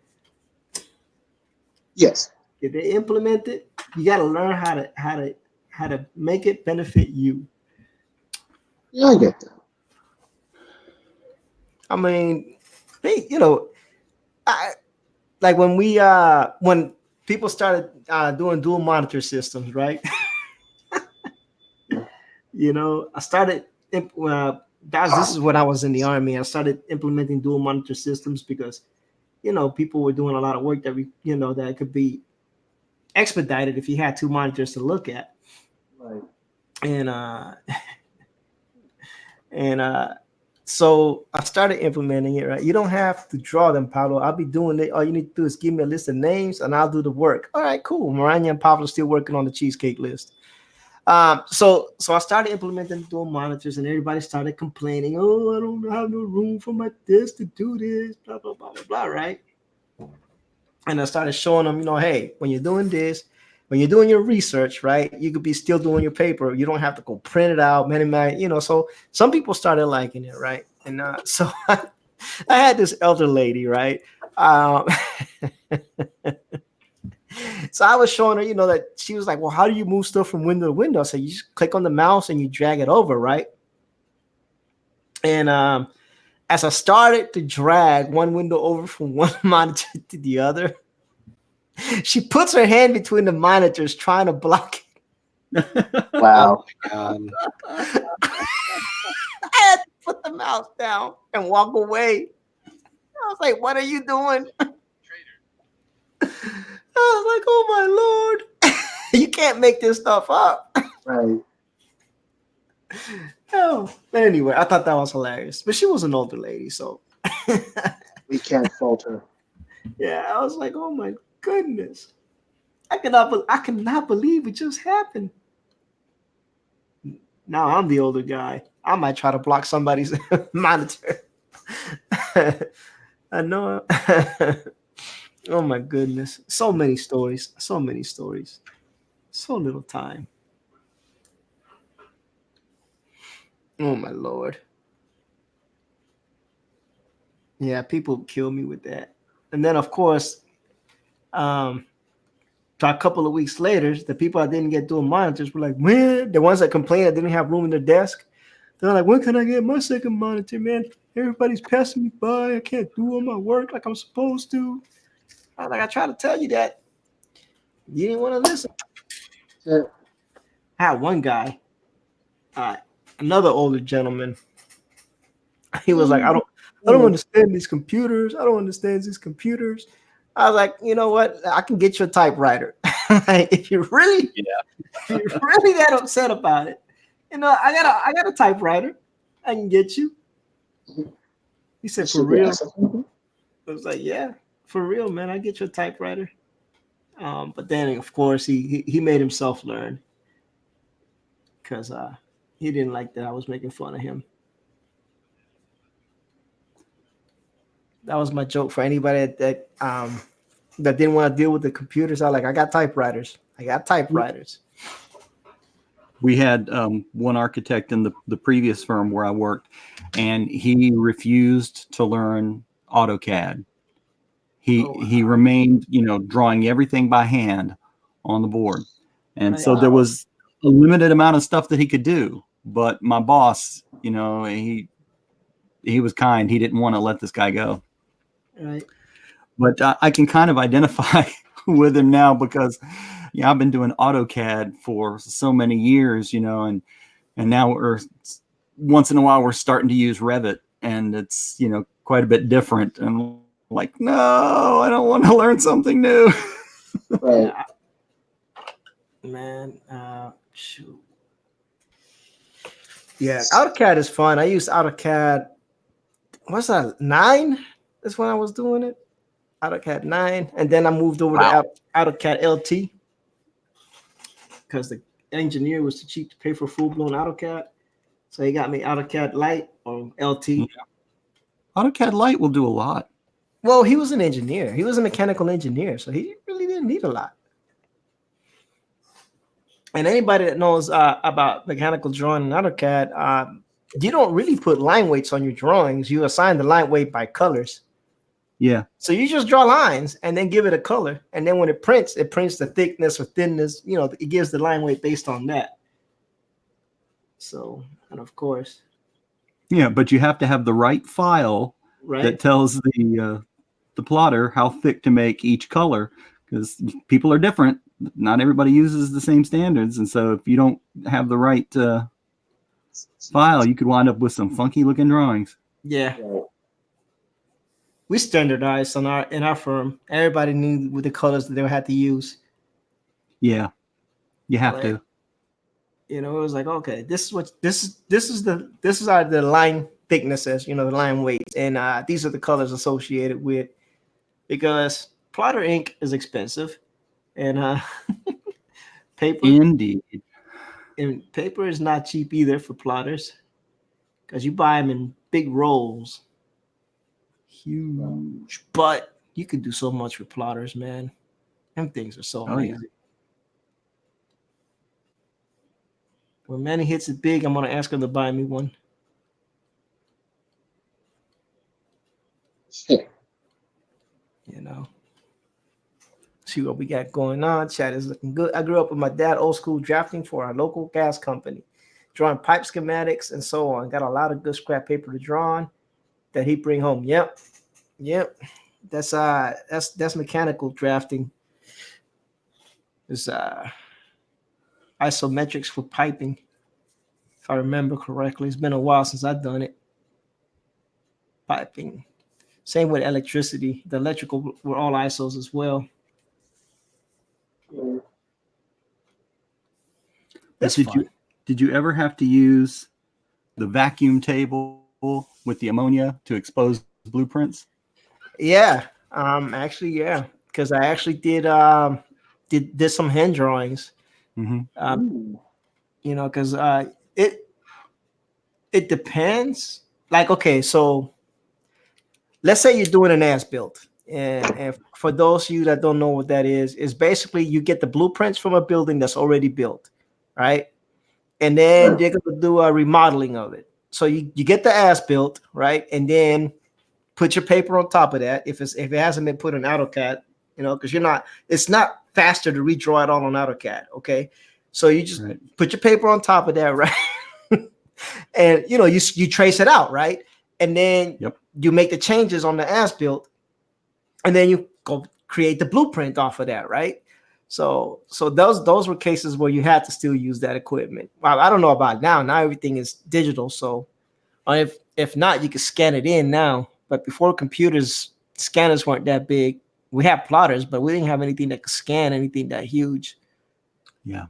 Yes. If they implement it, you got to learn how to make it benefit you. Yeah, I get that. I mean, like when people started doing dual monitor systems, right? I started. This is when I was in the Army. I started implementing dual monitor systems because, people were doing a lot of work that that could be expedited if you had two monitors to look at. Right. And so I started implementing it, right? You don't have to draw them, Pablo. I'll be doing it. All you need to do is give me a list of names and I'll do the work. All right, cool. Maranya and Pablo still working on the cheesecake list. So I started implementing dual monitors and everybody started complaining, oh, I don't have no room for my desk to do this, blah, blah, blah, blah, blah, right? And I started showing them, hey, when you're doing this, when you're doing your research, right, you could be still doing your paper. You don't have to go print it out, so some people started liking it, right? And so I had this elder lady, right? So I was showing her, that she was like, well, how do you move stuff from window to window? So you just click on the mouse and you drag it over, right? And as I started to drag one window over from one monitor to the other, she puts her hand between the monitors trying to block it. Wow. Oh my God. I had to put the mouse down and walk away. I was like, what are you doing? I was like, oh my Lord. You can't make this stuff up. Right. Oh, but anyway, I thought that was hilarious. But she was an older lady, so We can't fault her. yeah, I was like, oh my goodness. I cannot believe it just happened. Now I'm the older guy. I might try to block somebody's monitor. I know. Oh my goodness. So many stories. So many stories. So little time. Oh my Lord. Yeah, people kill me with that. And then of course, so a couple of weeks later, the people I didn't get doing monitors were like, man, the ones that complained that didn't have room in their desk. They're like, when can I get my second monitor, man? Everybody's passing me by. I can't do all my work like I'm supposed to. I tried to tell you that. You didn't want to listen. Yeah. I had one guy, another older gentleman. He was like, I don't understand these computers. I don't understand these computers. I was like, you know what? I can get you a typewriter. Like, if you're really that upset about it, you know, I got a typewriter. I can get you. He said, for real? I was like, yeah, for real, man. I get you a typewriter. But then, of course, he made himself learn because he didn't like that I was making fun of him. That was my joke for anybody that didn't want to deal with the computers. I got typewriters. We had one architect in the previous firm where I worked, and he refused to learn AutoCAD. He remained, drawing everything by hand on the board. And so there was a limited amount of stuff that he could do. But my boss, he was kind. He didn't want to let this guy go. Right. But I can kind of identify with him now because I've been doing AutoCAD for so many years, and now we're once in a while we're starting to use Revit, and it's quite a bit different. And like, no, I don't want to learn something new. Right. Man, shoot. Yeah, AutoCAD is fun. I used AutoCAD. What's that? 9? That's when I was doing it. AutoCAD 9, and then I moved over to AutoCAD LT because the engineer was too cheap to pay for full-blown AutoCAD, so he got me AutoCAD Lite or LT. Yeah. AutoCAD Lite will do a lot. Well, he was an engineer. He was a mechanical engineer, so he really didn't need a lot. And anybody that knows about mechanical drawing in AutoCAD, you don't really put line weights on your drawings. You assign the line weight by colors. Yeah. So you just draw lines and then give it a color. And then when it prints the thickness or thinness. It gives the line weight based on that. So, and of course. Yeah, but you have to have the right file that tells the plotter how thick to make each color, because people are different. Not everybody uses the same standards. And so if you don't have the right file, you could wind up with some funky looking drawings. Yeah. We standardized in our firm. Everybody knew what the colors that they had to use. Yeah, you have to. It was like, okay, this is the line thicknesses, the line weights, and these are the colors associated with, because plotter ink is expensive, and paper. Indeed. And paper is not cheap either for plotters, because you buy them in big rolls. Huge, but you could do so much with plotters, man. Them things are so amazing. Yeah. When Manny hits it big, I'm gonna ask him to buy me one. See what we got going on. Chat is looking good. I grew up with my dad, old school drafting for our local gas company, drawing pipe schematics and so on. Got a lot of good scrap paper to draw on that he bring home. Yep. That's mechanical drafting. It's isometrics for piping. if I remember correctly. It's been a while since I've done it. Piping. Same with electricity. The electrical were all ISOs as well. Yeah. That's did fun. you ever have to use the vacuum table with the ammonia to expose blueprints? Yeah. Actually, yeah. Because I actually did some hand drawings. Mm-hmm. Ooh. You know, because it depends. Like, okay, so let's say you're doing an as built. And for those of you that don't know what that is basically you get the blueprints from a building that's already built, right? And then you're going to do a remodeling of it. So you get the as built, right? And then put your paper on top of that. If it hasn't been put in AutoCAD, you know, because it's not faster to redraw it all on AutoCAD. Okay. So you just put your paper on top of that, right? And you know, you trace it out, right? And then you make the changes on the as built, and then you go create the blueprint off of that, right? So those were cases where you had to still use that equipment. Well, I don't know about now. Now everything is digital. So if not, you can scan it in now. But before scanners weren't that big. We had plotters, but we didn't have anything that could scan anything that huge. Yeah.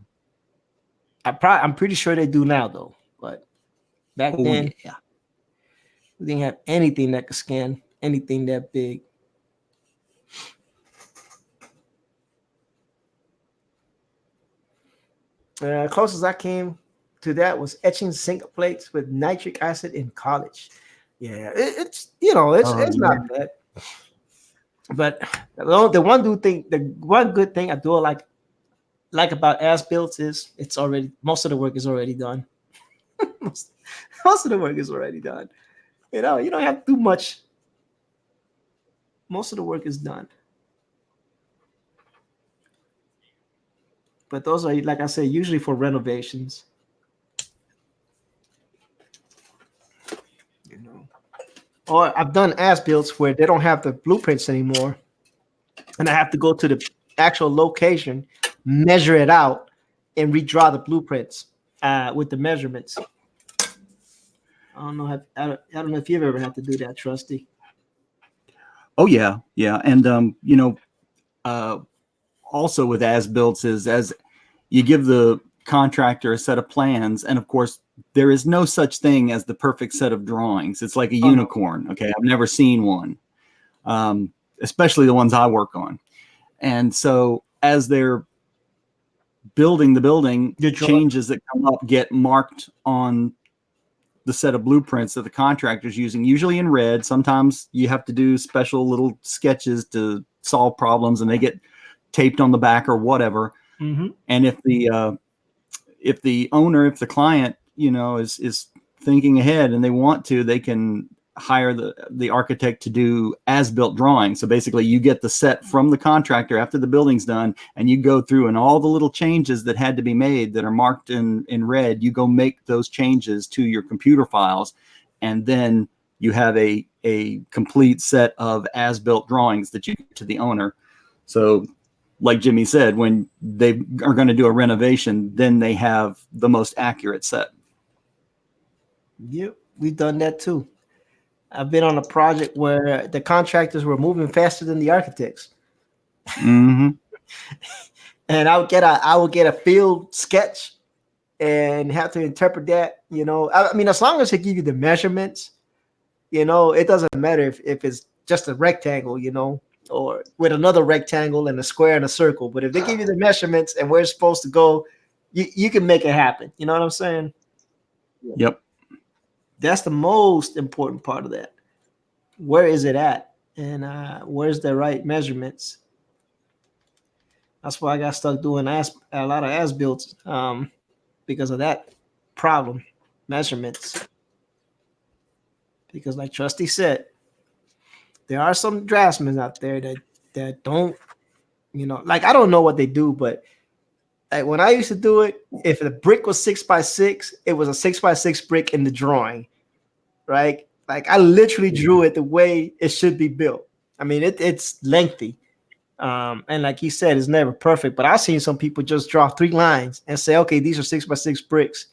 I'm pretty sure they do now though. But back then, we didn't have anything that could scan anything that big. Closest I came to that was etching zinc plates with nitric acid in college. Yeah, it's it's not bad. But the one good thing I do like about as builds is most of the work is already done. most of the work is already done. You know, you don't have to do much. Most of the work is done. But those are, like I said, usually for renovations. You know, or I've done as builds where they don't have the blueprints anymore, and I have to go to the actual location, measure it out, and redraw the blueprints with the measurements. I don't know if you've ever had to do that, Trusty. Oh yeah, and also with as builts is as you give the contractor a set of plans, and of course there is no such thing as the perfect set of drawings. It's like a unicorn. Okay, I've never seen one, especially the ones I work on. And so as they're building the building, changes that come up get marked on the set of blueprints that the contractor's using, usually in red. Sometimes you have to do special little sketches to solve problems, and they get taped on the back or whatever. Mm-hmm. And if the client, is thinking ahead and they want to, they can hire the architect to do as-built drawings. So basically you get the set from the contractor after the building's done, and you go through and all the little changes that had to be made that are marked in red, you go make those changes to your computer files, and then you have a complete set of as-built drawings that you give to the owner. So like Jimmy said, when they are going to do a renovation, then they have the most accurate set. Yep, we've done that too. I've been on a project where the contractors were moving faster than the architects. Mm-hmm. And I would get a field sketch and have to interpret that. I mean, as long as they give you the measurements, it doesn't matter if it's just a rectangle, or with another rectangle and a square and a circle. But if they give you the measurements and where it's supposed to go, you can make it happen. You know what I'm saying? Yep. That's the most important part of that. Where is it at? And where's the right measurements? That's why I got stuck doing a lot of as-builts because of that problem, measurements. Because like Trusty said, there are some draftsmen out there that don't, like I don't know what they do, but like when I used to do it, if the brick was 6x6, it was a 6x6 brick in the drawing, right? Like I literally drew it the way it should be built. I mean, it's lengthy. And like he said, it's never perfect, but I've seen some people just draw 3 lines and say, okay, these are 6x6 bricks.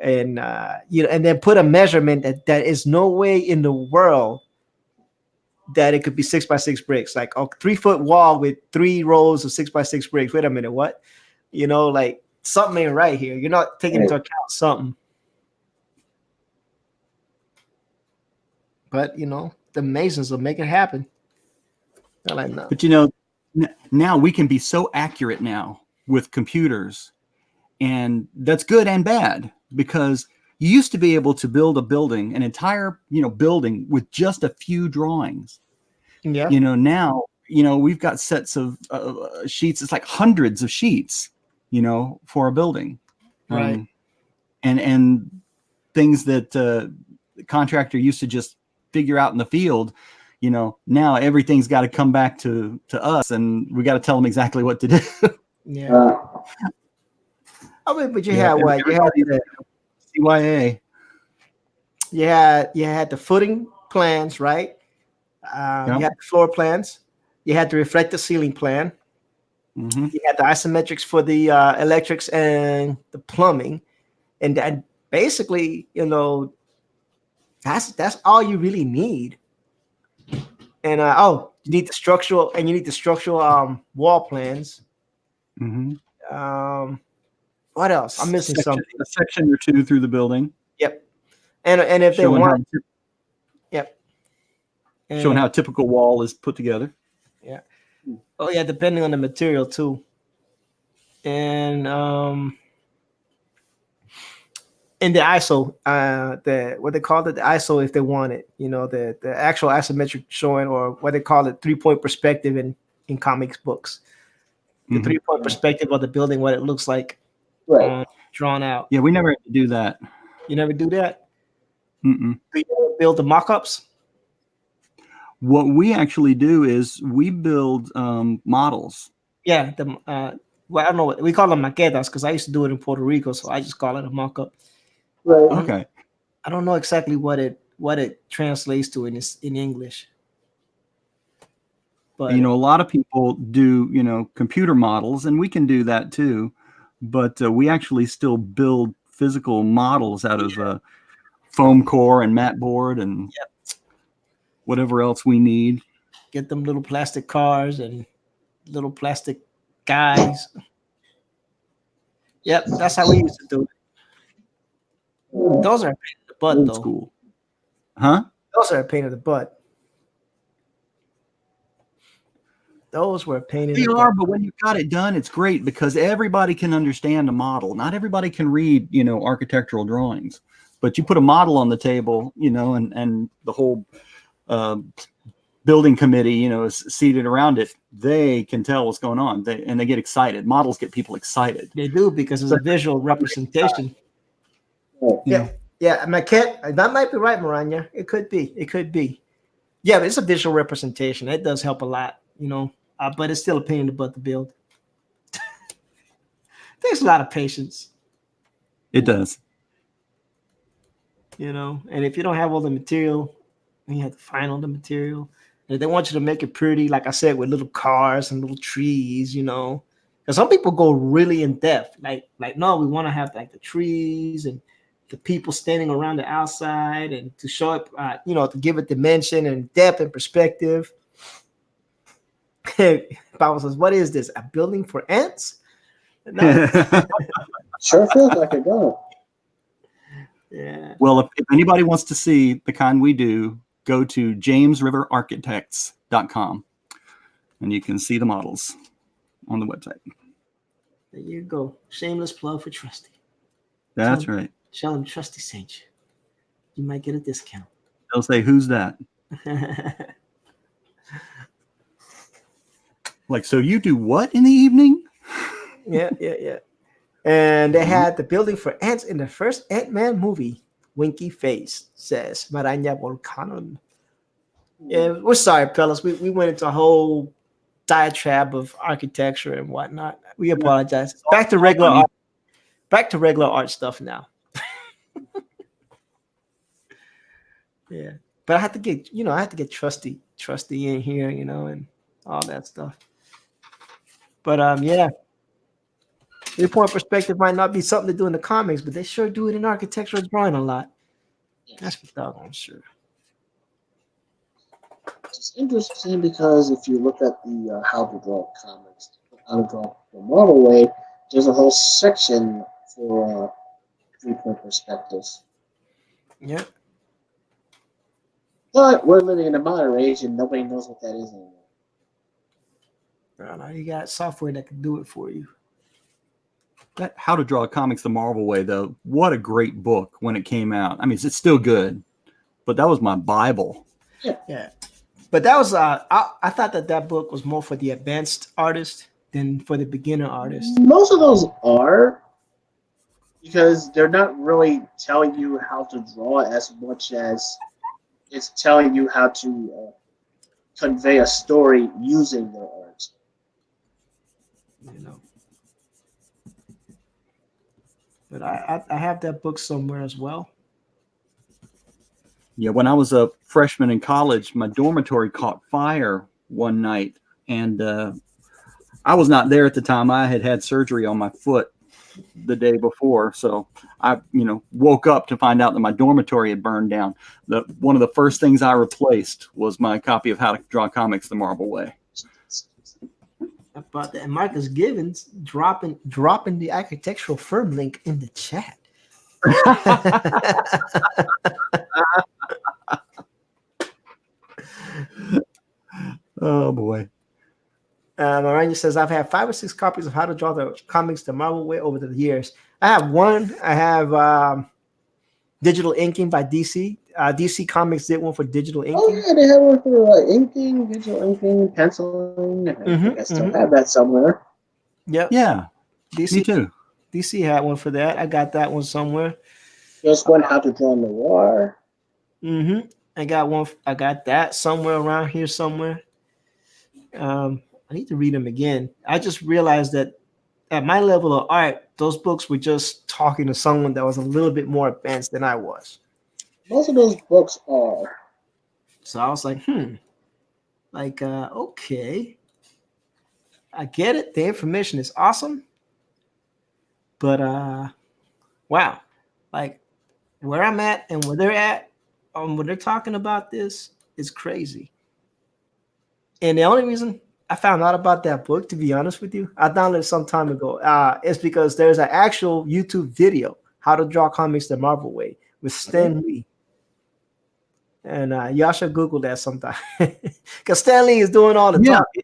and and then put a measurement that is no way in the world that it could be 6x6 bricks, like a 3-foot wall with 3 rows of 6x6 bricks. Wait a minute, what? Like something ain't right here. You're not taking into account something. But the Masons will make it happen. They're like, no. But now we can be so accurate now with computers, and that's good and bad, because you used to be able to build a building, an entire building, with just a few drawings. Yeah. Now we've got sets of sheets. It's like hundreds of sheets, for a building, right? And things that the contractor used to just figure out in the field. Now everything's got to come back to us, and we got to tell them exactly what to do. Yeah. I mean, but you had what? You had the CYA. You had the footing plans, right? You had the floor plans. You had the reflective ceiling plan. Mm-hmm. You had the isometrics for the electrics and the plumbing, and that basically, that's all you really need. And you need the structural, wall plans. Mm-hmm. What else? I'm missing something. A section or two through the building. Yep. And if they want, yep. Showing how a typical wall is put together. Yeah. Oh yeah, depending on the material too. And in the ISO, what they call it, the ISO, if they want it, the actual isometric showing, or what they call it, 3-point perspective in comics books. The 3-point perspective of the building, what it looks like, right, drawn out. Yeah, we never had to do that. You never do that? Mm-mm. Do you build the mock-ups? What we actually do is we build models. Yeah, I don't know what we call them, maquetas, because I used to do it in Puerto Rico, so I just call it a mock-up. right. Okay. I don't know exactly what it translates to in English. But a lot of people do computer models, and we can do that too, but we actually still build physical models out of foam core and mat board and whatever else we need. Get them little plastic cars and little plastic guys. Yep, that's how we used to do it. Those are a pain in the butt, Old though. School. Huh? Those are a pain in the butt. Those were a pain in the butt. They are, but when you've got it done, it's great, because everybody can understand a model. Not everybody can read, architectural drawings, but you put a model on the table, and the whole building committee, is seated around it. They can tell what's going on. They get excited. Models get people excited. They do, because it's a visual representation. Yeah. Yeah, maquette. That might be right, Maranya. It could be. Yeah, but it's a visual representation. It does help a lot, but it's still a pain in the butt to build. Takes a lot of patience. It does. And if you don't have all the material, then you have to find all the material. And if they want you to make it pretty, like I said, with little cars and little trees, because some people go really in depth. Like no, we want to have like the trees and the people standing around the outside, and to show it, to give it dimension and depth and perspective. Bible says, "What is this? A building for ants?" No. Sure feels like it, does. Yeah. Well, if anybody wants to see the kind we do, go to jamesriverarchitects.com, and you can see the models on the website. There you go. Shameless plug for Trusty. That's right. Tell him Trusty sent you. You might get a discount. They'll say, "Who's that?" Like, so you do what in the evening? Yeah. And they had the building for ants in the first Ant-Man movie. Winky face, says Maraña Volcanon. Yeah, we're sorry, fellas. We went into a whole diatribe of architecture and whatnot. We apologize. Back to regular art. Back to regular art stuff now. Yeah. But I had to get Trusty in here, and all that stuff. But yeah. 3-point perspective might not be something to do in the comics, but they sure do it in architectural drawing a lot. That's for doggone sure. It's interesting because if you look at the how to draw comics, how to draw the Marvel way, there's a whole section for 3-point perspectives. Yeah. But we're living in a modern age and nobody knows what that is anymore. Well, now you got software that can do it for you. That How to Draw Comics the Marvel Way, though, what a great book when it came out. I mean, it's still good, but that was my Bible. Yeah. But that was I thought that book was more for the advanced artist than for the beginner artist. Most of those are, because they're not really telling you how to draw as much as it's telling you how to convey a story using their art. You know. But I have that book somewhere as well. Yeah, when I was a freshman in college, my dormitory caught fire one night, and I was not there at the time. I had surgery on my foot the day before, so I, woke up to find out that my dormitory had burned down. One of the first things I replaced was my copy of How to Draw Comics the Marvel Way. About that, and Marcus Givens dropping the architectural firm link in the chat. Oh boy. Miranda says, I've had 5 or 6 copies of How to Draw the Comics the Marvel Way over the years. I have one. I have digital inking by DC. DC Comics did one for digital inking. Oh yeah, they have one for inking, digital inking, penciling. I think I still have that somewhere. Yep. Yeah. DC, me too. DC had one for that. I got that one somewhere. There's one How to Draw Noir. I got one. I got that somewhere around here somewhere. I need to read them again. I just realized that at my level of art, those books were just talking to someone that was a little bit more advanced than I was. Most of those books are. So I was like, okay. I get it. The information is awesome. But wow. Like where I'm at and where they're at, when they're talking about this is crazy. And the only reason I found out about that book, to be honest with you, I downloaded it some time ago. It's because there's an actual YouTube video, How to Draw Comics the Marvel Way, with Stan Lee. And y'all should Google that sometime. Because Stan Lee is doing all the talking.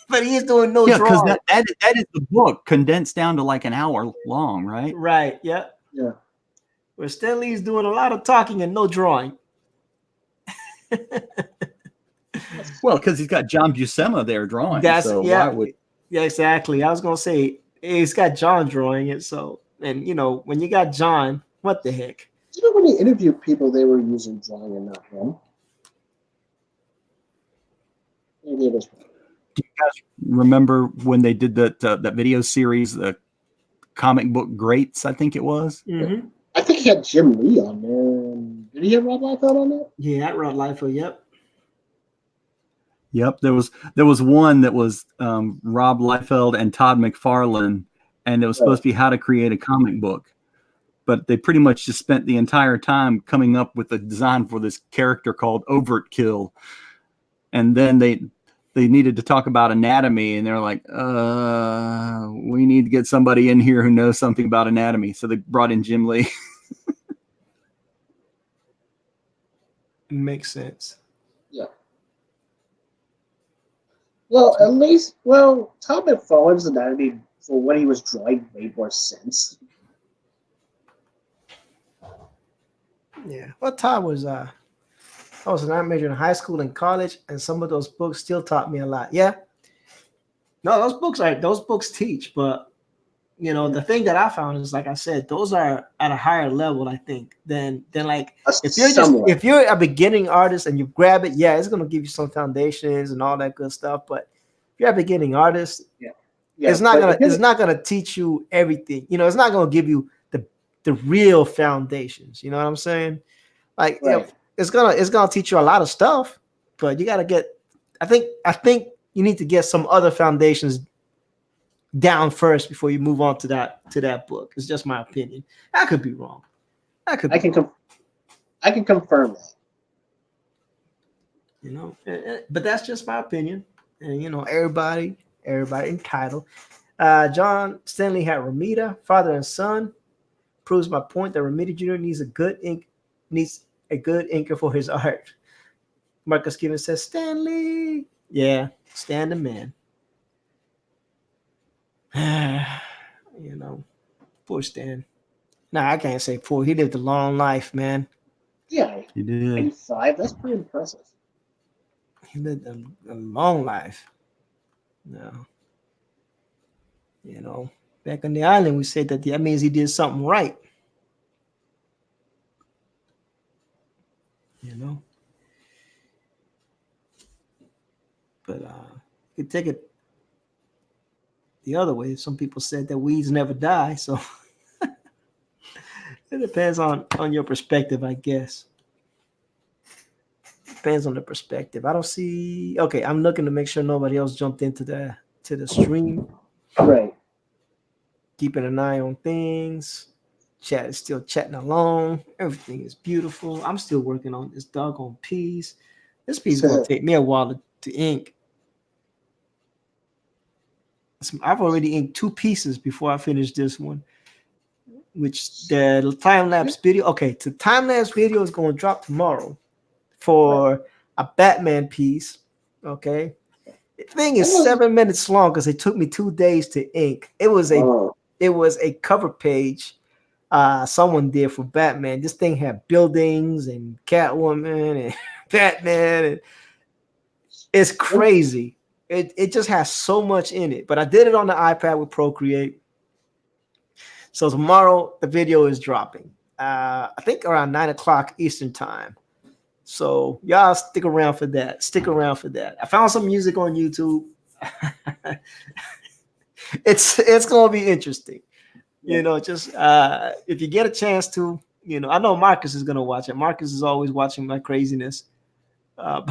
But he's doing no drawing. Yeah, because that is the book condensed down to like an hour long, right? Right, yeah. Yeah. Where Stan Lee is doing a lot of talking and no drawing. Well, because he's got John Buscema there drawing. Yeah, exactly. I was gonna say he's got John drawing it. So, and when you got John, what the heck? When he interviewed people, they were using drawing and not him. Maybe it was. Do you guys remember when they did that video series, the comic book greats? I think it was. Mm-hmm. I think he had Jim Lee on there. Did he have Rob Liefeld on there? Yeah, Rob Liefeld. Yep. Yep, there was one that was Rob Liefeld and Todd McFarlane, and it was supposed to be how to create a comic book. But they pretty much just spent the entire time coming up with a design for this character called Overt Kill. And then they needed to talk about anatomy, and they're like, we need to get somebody in here who knows something about anatomy. So they brought in Jim Lee. Makes sense. Yeah. Well, at least, Todd McFarlane's anatomy for what he was drawing made more sense. Yeah. Well, Todd was I was an art major in high school and college, and some of those books still taught me a lot. Yeah. No, those books teach, but the thing that I found is, like I said, those are at a higher level, I think, than like if you're a beginning artist and you grab it, yeah, it's gonna give you some foundations and all that good stuff. But if you're a beginning artist, it's not gonna teach you everything. It's not gonna give you the real foundations. You know what I'm saying? Like it's gonna teach you a lot of stuff, but you gotta get. I think you need to get some other foundations down first before you move on to that book. It's just my opinion. I could be wrong. I can confirm that. You know, but that's just my opinion. And you know, everybody entitled. John Stanley had Ramita, father and son. Proves my point that Ramita Jr. needs a good inker for his art. Marcus Given says Stanley. Yeah, Stan the man. You know, poor Stan. Nah, I can't say poor. He lived a long life, man. Yeah, You did. 85. That's pretty impressive. He lived a long life. No. You know, back on the island, we said that means he did something right. You know? But you could take it the other way. Some people said that weeds never die, so it depends on your perspective, I guess. Depends on the perspective. I don't see. Okay, I'm looking to make sure nobody else jumped into the stream. Right. Keeping an eye on things. Chat is still chatting along. Everything is beautiful. I'm still working on this doggone piece. This piece is going to take me a while to ink. I've already inked 2 pieces before I finish this one. Which the time-lapse video. Okay, the time-lapse video is going to drop tomorrow for a Batman piece. Okay. The thing is 7 minutes long because it took me 2 days to ink. It was a cover page someone did for Batman. This thing had buildings and Catwoman and Batman. And it's crazy. It just has so much in it. But I did it on the iPad with Procreate. So tomorrow the video is dropping. I think around 9 o'clock Eastern time. So y'all stick around for that. I found some music on YouTube. It's gonna be interesting. You know, just if you get a chance to, you know, I know Marcus is gonna watch it. Marcus is always watching my craziness. But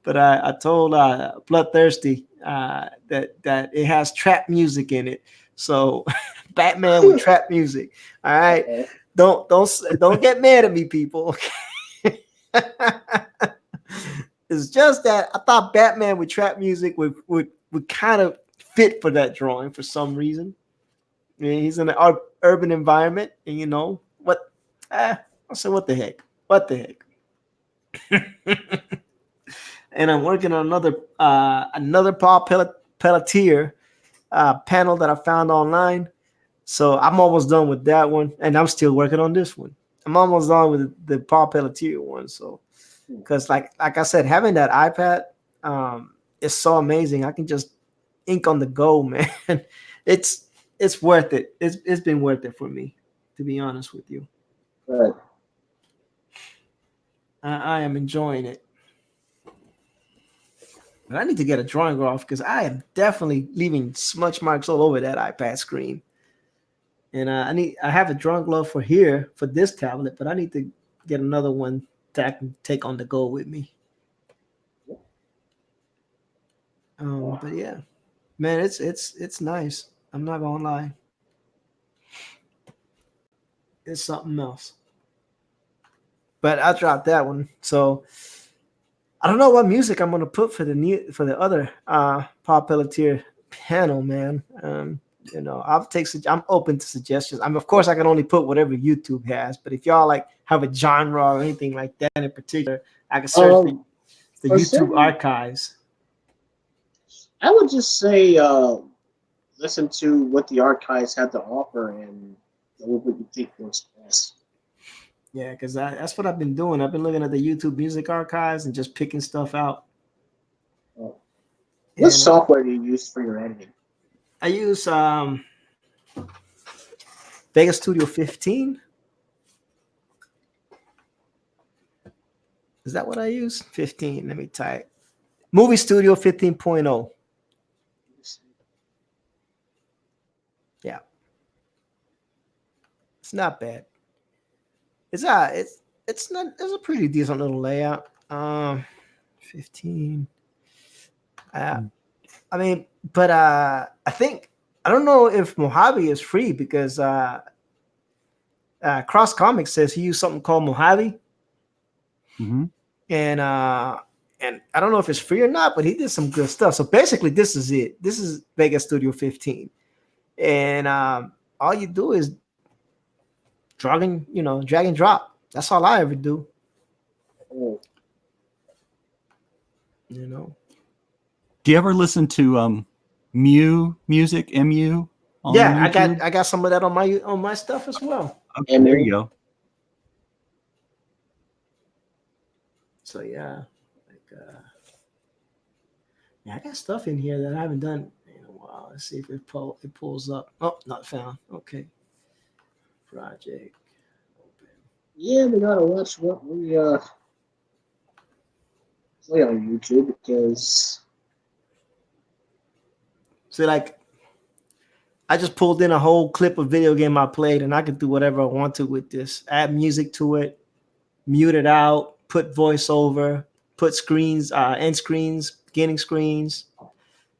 I told Bloodthirsty that it has trap music in it. So Batman with trap music. All right. Okay. Don't get mad at me, people. Okay? It's just that I thought Batman with trap music would kind of fit for that drawing for some reason. I mean, he's in an urban environment, and you know what? I said, what the heck? And I'm working on another Paul Pelletier panel that I found online. So I'm almost done with that one, and I'm still working on this one. I'm almost done with the Paul Pelletier one. So, because like I said, having that iPad is so amazing. I can just ink on the go, man. It's worth it. It's been worth it for me, to be honest with you. Right. I am enjoying it. But I need to get a drawing off because I am definitely leaving smudge marks all over that iPad screen. And I have a drawing glove for this tablet, but I need to get another one that I can take on the go with me. But yeah, man, it's nice. I'm not gonna lie. It's something else. But I dropped that one, so I don't know what music I'm gonna put for the other Paul Pelletier panel, man. You know, I'm open to suggestions. Of course, I can only put whatever YouTube has, but if y'all like have a genre or anything like that in particular, I can search the YouTube archives. I would just say listen to what the archives have to offer and what you think works best. Yeah, because that's what I've been doing. I've been looking at the YouTube music archives and just picking stuff out. What software do you use for your editing? I use Vegas Studio 15. Is that what I use? 15. Let me type. Movie Studio 15.0. Yeah. It's not bad. It's a pretty decent little layout. 15. I mean, But I don't know if Mojave is free because Cross Comics says he used something called Mojave, Mm-hmm. and I don't know if it's free or not, but he did some good stuff. So basically, this is it. This is Vegas Studio 15, and all you do is drag and drop. That's all I ever do. Oh, You know. Do you ever listen to Mew music, MU on Yeah, YouTube? I got some of that on my stuff as well. Okay, there you go. So yeah, yeah, I got stuff in here that I haven't done in a while. Let's see if it pulls up. Oh, not found. Okay. Project. Open. yeah, we gotta watch what we play on YouTube because So like, I just pulled in a whole clip of video game I played, and I can do whatever I want to with this. Add music to it, mute it out, put voiceover, put screens, end screens, beginning screens.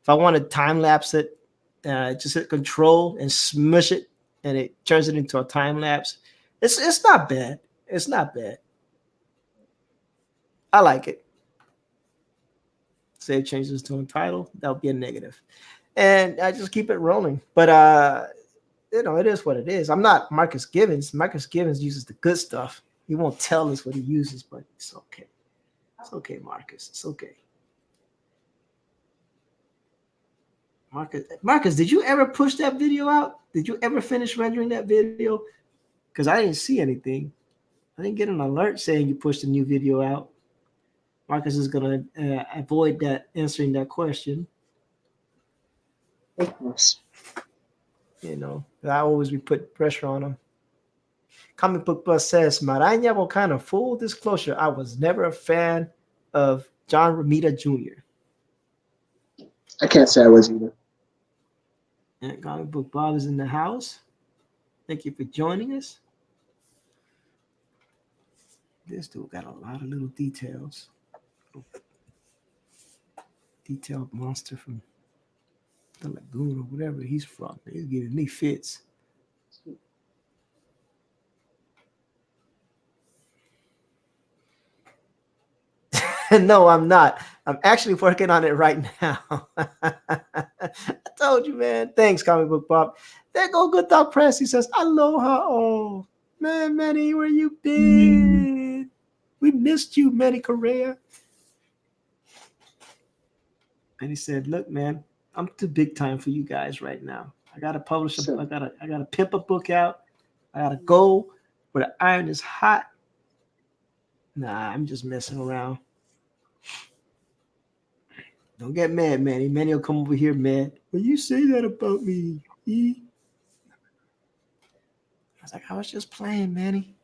If I want to time lapse it, just hit Control and smush it, and it turns it into a time lapse. It's not bad. It's not bad. I like it. Save changes to a title. That would be a negative, and I just keep it rolling. But it is what it is. I'm not Marcus Givens. Marcus Givens uses the good stuff. He won't tell us what he uses, but it's okay. It's okay, Marcus. It's okay. Marcus, did you ever push that video out? Did you ever finish rendering that video? Because I didn't see anything. I didn't get an alert saying you pushed a new video out. Marcus is gonna avoid that answering that question. of course. You know, I always be putting pressure on him. Comic Book Bus says, Maraña Volcano, full disclosure, I was never a fan of John Romita Jr. I can't say I was either. And Comic Book Bob is in the house. Thank you for joining us. This dude got a lot of little details. Detailed monster from the lagoon or whatever he's from. He's giving me fits. No, I'm not. I'm actually working on it right now. I told you, man. Thanks, Comic Book Bob. There go Good Dog Press. He says, Aloha. Oh, man, Manny, where you been? We missed you, Manny Correa. And he said, look, man, I'm too big time for you guys right now. I gotta publish I gotta pimp a book out. I gotta go where the iron is hot. Nah, I'm just messing around. Don't get mad, Manny. Manny will come over here mad. Well, you say that about me. I was like, I was just playing, Manny.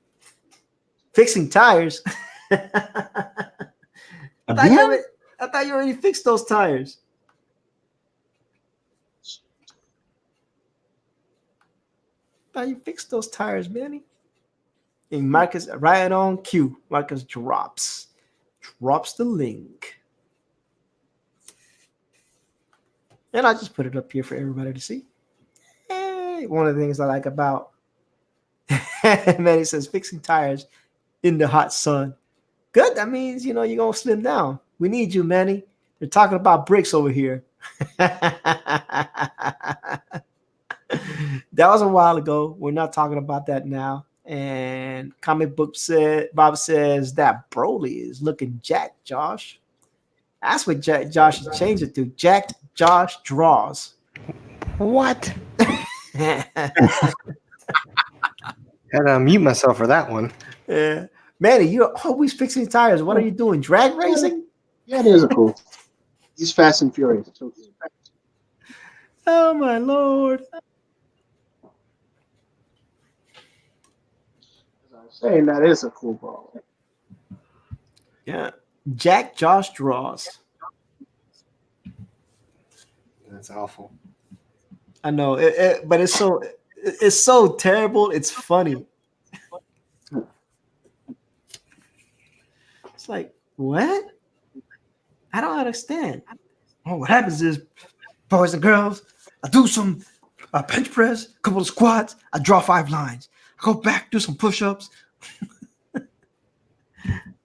Fixing tires. I thought you already fixed those tires. I thought you fixed those tires, Manny. And Marcus, right on cue. Marcus drops the link. And I just put it up here for everybody to see. Hey, one of the things I like about Manny says fixing tires in the hot sun. Good. That means, you're going to slim down. We need you, Manny. They're talking about bricks over here. That was a while ago. We're not talking about that now. And Comic Book Bob says that Broly is looking jacked, Josh. That's what Josh should change it to. Jacked Josh Draws. What? Had to mute myself for that one. Yeah. Manny, you're always fixing tires. What are you doing? Drag racing? Yeah, it is cool. He's Fast and Furious. Oh, my Lord. As I was saying, that is a cool ball. Yeah. Jack Josh Draws. That's awful. I know, but it's so terrible. It's funny. It's like, what? I don't understand. Oh, what happens is boys and girls, I do some bench press, a couple of squats, I draw 5 lines. I go back, do some push-ups.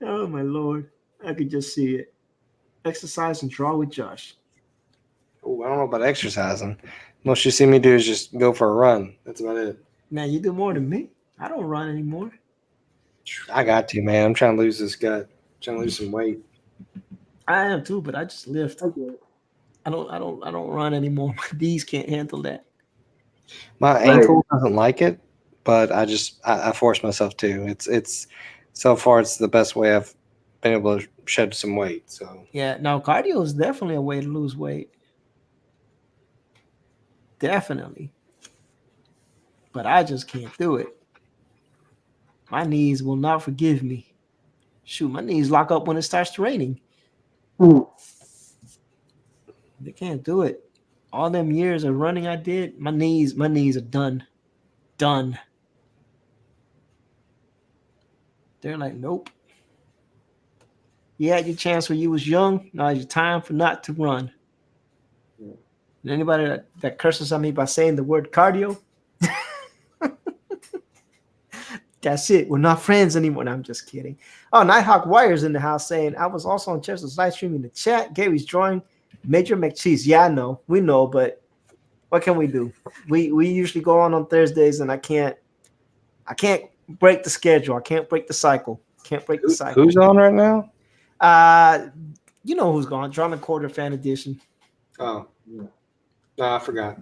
Oh my Lord. I could just see it. Exercise and draw with Josh. Oh, I don't know about exercising. Most you see me do is just go for a run. That's about it. Man, you do more than me. I don't run anymore. I got to, man. I'm trying to lose this gut. I'm trying to lose some weight. I am too, but I just lift. Okay. I don't run anymore. My knees can't handle that. My ankle doesn't like it, but I force myself to. It's so far it's the best way I've been able to shed some weight. So Yeah, now cardio is definitely a way to lose weight. Definitely. But I just can't do it. My knees will not forgive me. Shoot, my knees lock up when it starts raining. They can't do it. All them years of running I did, my knees are done. Done. They're like, nope. You had your chance when you was young. Now it's your time for not to run. Yeah. And anybody that curses at me by saying the word cardio, that's it. We're not friends anymore. No, I'm just kidding. Oh, Nighthawk Wire's in the house saying, I was also on Chester's live stream in the chat. Gary's drawing Major McCheese. Yeah, I know. We know, but what can we do? We usually go on Thursdays, and I can't break the schedule. I can't break the cycle. Can't break the cycle. who's on right now? You know who's gone. Drawn a Quarter Fan Edition. Oh, yeah. No, I forgot.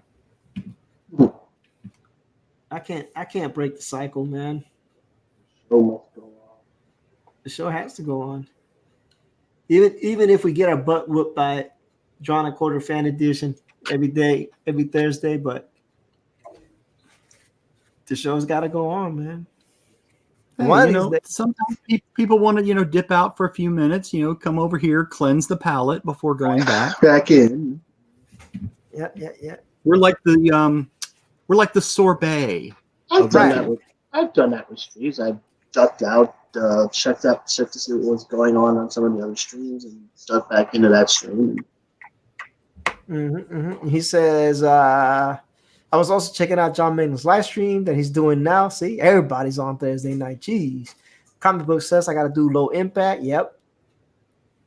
I can't break the cycle, man. So much going on. The show has to go on. Even if we get our butt whooped by Drawn a Quarter Fan Edition every day, every Thursday, but the show's got to go on, man. Hey, sometimes people want to, dip out for a few minutes, come over here, cleanse the palate before going back. Back in. Yeah. We're like the sorbet. I've done that with streams. I've ducked out, checked to see what was going on some of the other streams, and ducked back into that stream. He says, I was also checking out John Ming's live stream that he's doing now. See, everybody's on Thursday night. Jeez. Comic Book says I got to do low impact. Yep.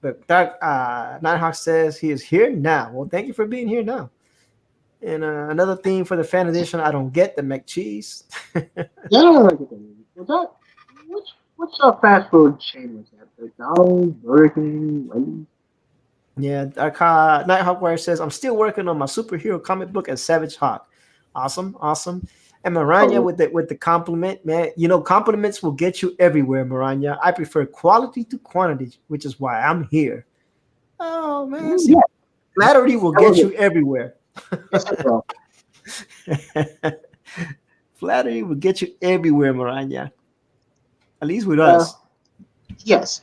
But Nighthawk says he is here now. Well, thank you for being here now. And another theme for the fan edition, I don't get the McCheese. Yeah, what's a fast food chain was that? McDonald's, Burger King, Wendy's? Yeah, Nighthawk Wire says, I'm still working on my superhero comic book as Savage Hawk. Awesome. And Maranya with the compliment, man. Compliments will get you everywhere, Maranya. I prefer quality to quantity, which is why I'm here. Oh, man. See, flattery will get you everywhere. Flattery will get you everywhere, Maranya. At least with us. Yes.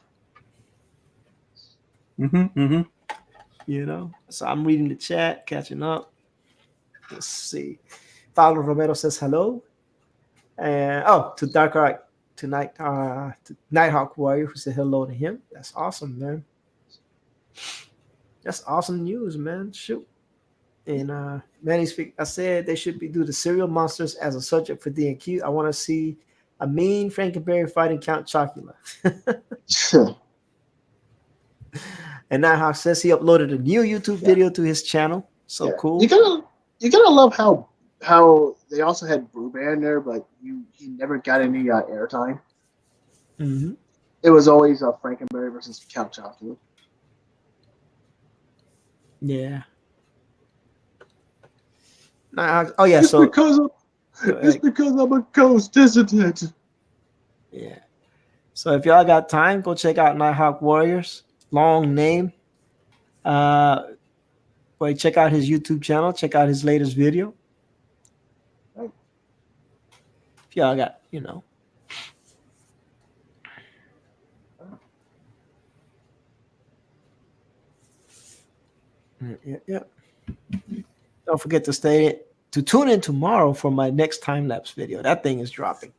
So I'm reading the chat, catching up. Let's see. Paulo Romero says hello. And to Dark Art tonight, to Nighthawk Warrior, who said hello to him. That's awesome, man. That's awesome news, man. Shoot. And I said they should do the cereal monsters as a subject for D&Q. I want to see a mean Frankenberry fighting Count Chocula. And Nighthawk says he uploaded a new YouTube video to his channel. So cool. You gotta love how they also had Brew Band there, but he never got any airtime. Mm-hmm. It was always Frankenberry versus Count Chocula. Yeah. It's because I'm a ghost, isn't it? Yeah. So if y'all got time, go check out Nighthawk Warriors. Long name. Check out his YouTube channel. Check out his latest video. If y'all got, Yeah. Don't forget to tune in tomorrow for my next time-lapse video. That thing is dropping.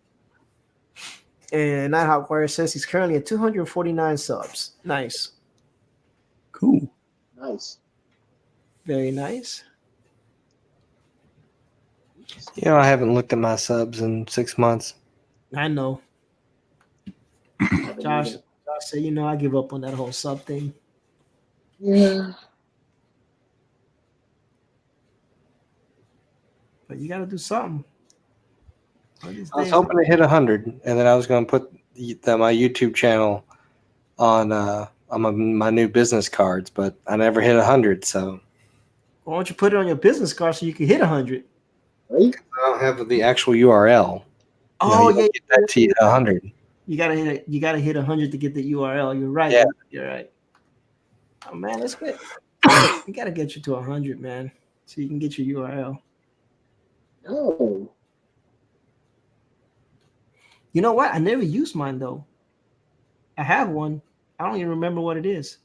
And Nighthawk Warrior says he's currently at 249 subs. Nice. Cool. Nice. Very nice. I haven't looked at my subs in 6 months. I know. Haven't Josh either. said, I give up on that whole sub thing. Yeah. But you got to do something. I was hoping to hit 100, and then I was going to put my YouTube channel on my new business cards, but I never hit 100. So why don't you put it on your business card so you can hit 100? Right? I don't have the actual URL. Oh, you don't get that to 100. You gotta hit it. You gotta hit 100 to get the URL. You're right. Yeah. You're right. Oh man, that's good. We gotta get you to 100, man, so you can get your URL. No. You know what? I never used mine though. I have one. I don't even remember what it is.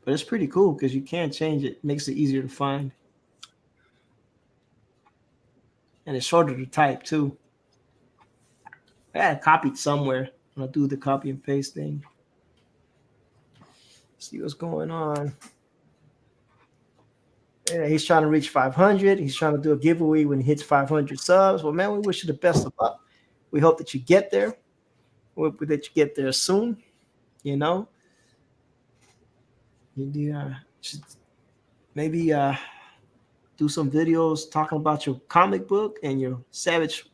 But it's pretty cool because you can change it. Makes it easier to find. And it's shorter to type too. I had it copied somewhere. When I do the copy and paste thing. See what's going on. Yeah, he's trying to reach 500. He's trying to do a giveaway when he hits 500 subs. Well, man, we wish you the best of luck. We hope that you get there. We hope that you get there soon. You should maybe do some videos talking about your comic book and your Savage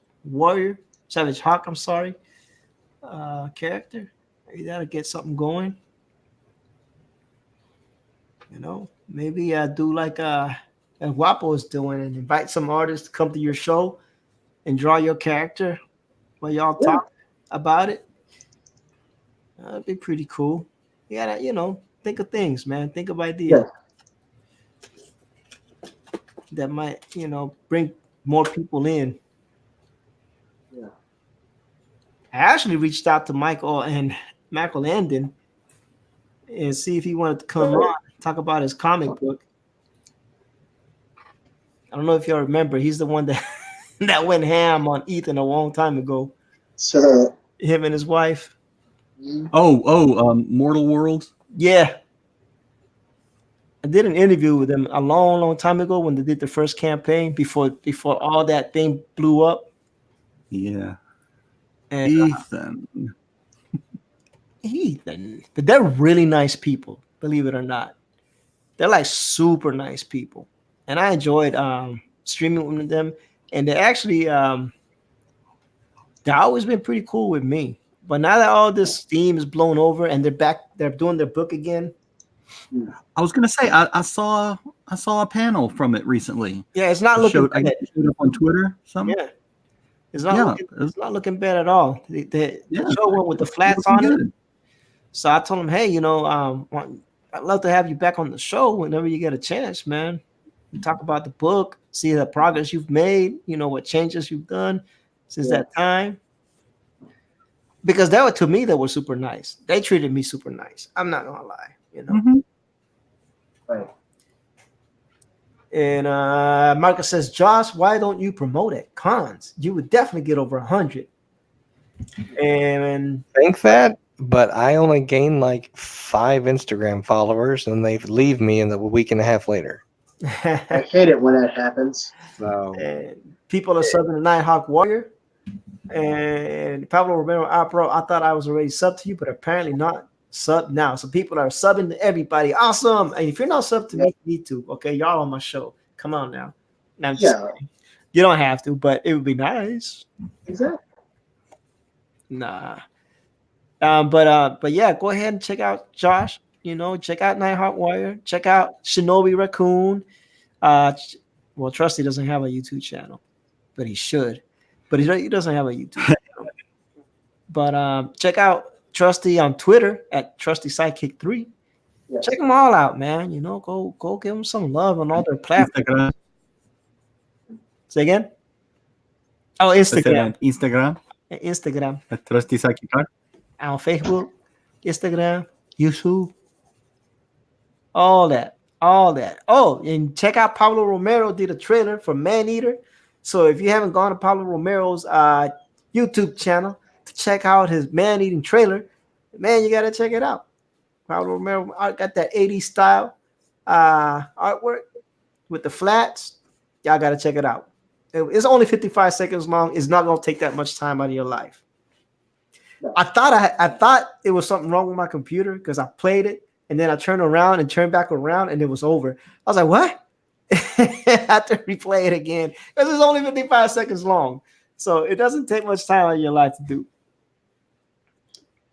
Hawk, character. Maybe that'll get something going. Maybe do like Guapo is doing and invite some artists to come to your show and draw your character while y'all talk about it. That'd be pretty cool. You gotta, think of things, man. Think of ideas that might, bring more people in. Yeah. I actually reached out to Michael Landon and see if he wanted to come on talk about his comic book. I don't know if y'all remember. He's the one that that went ham on Ethan a long time ago. So Him and his wife. Mortal World. Yeah. I did an interview with him a long, long time ago when they did the first campaign before all that thing blew up. Yeah. And Ethan. But they're really nice people, believe it or not. They're like super nice people. And I enjoyed streaming with them. And they actually they've always been pretty cool with me. But now that all this steam is blown over and they're doing their book again. I was gonna say I saw a panel from it recently. Yeah, it's not looking bad. It showed up on Twitter. Something. Yeah, it's not looking bad at all. The show went with the flats on it. So I told him, hey, I'd love to have you back on the show whenever you get a chance, man. You talk about the book, see the progress you've made, what changes you've done since that time. Because to me, they were super nice. They treated me super nice. I'm not gonna lie, Mm-hmm. Right. And Marcus says, Josh, why don't you promote at cons? You would definitely get over 100. And think that, but I only gained like 5 Instagram followers, and they leave me in a week and a half later. I hate it when that happens. So people are subbing to Nighthawk Warrior and Pablo Romero Opera. I thought I was already subbed to you, but apparently not. Sub now. So people are subbing to everybody. Awesome. And if you're not subbed to me, you need to. Okay, y'all on my show. Come on now. I'm just kidding. You don't have to, but it would be nice. Exactly. Nah. But yeah, go ahead and check out Josh. Check out Nighthawk Warrior. Check out Shinobi Raccoon. Well, Trusty doesn't have a YouTube channel, but he should. But he doesn't have a YouTube channel. But check out Trusty on Twitter at TrustySidekick3. Yes. Check them all out, man. Go give them some love on all their platforms. Say again? Oh, Instagram. Instagram. Trusty Sidekick. On Facebook, Instagram, YouTube. All that. Oh, and check out Pablo Romero did a trailer for Man Eater. So if you haven't gone to Pablo Romero's YouTube channel to check out his man-eating trailer, man, you got to check it out. Pablo Romero got that 80s style. artwork with the flats. Y'all got to check it out. It's only 55 seconds long. It's not going to take that much time out of your life. I thought it was something wrong with my computer because I played it and then I turned around and turned back around and it was over. I was like, what? I had to replay it again because it's only 55 seconds long. So it doesn't take much time out of your life to do.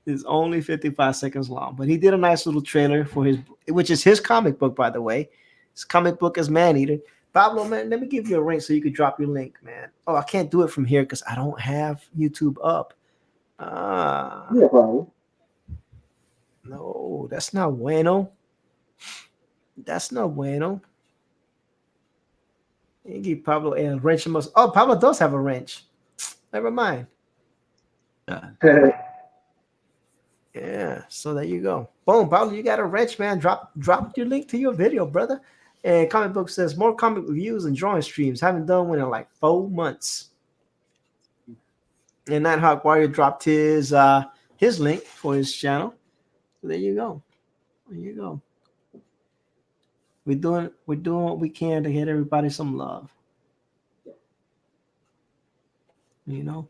It's only 55 seconds long. But he did a nice little trailer for which is his comic book, by the way. His comic book is Maneater. Pablo, man, let me give you a link so you could drop your link, man. Oh, I can't do it from here because I don't have YouTube up. Yeah, probably. No, that's not bueno. That's not bueno. You give Pablo a wrench. Oh, Pablo does have a wrench. Never mind. Yeah, so there you go. Boom, Pablo, you got a wrench, man. Drop your link to your video, brother. And comic book says more comic reviews and drawing streams. Haven't done one in like 4 months. And Nighthawk Warrior dropped his link for his channel. So there you go. There you go. We're doing what we can to get everybody some love. You know.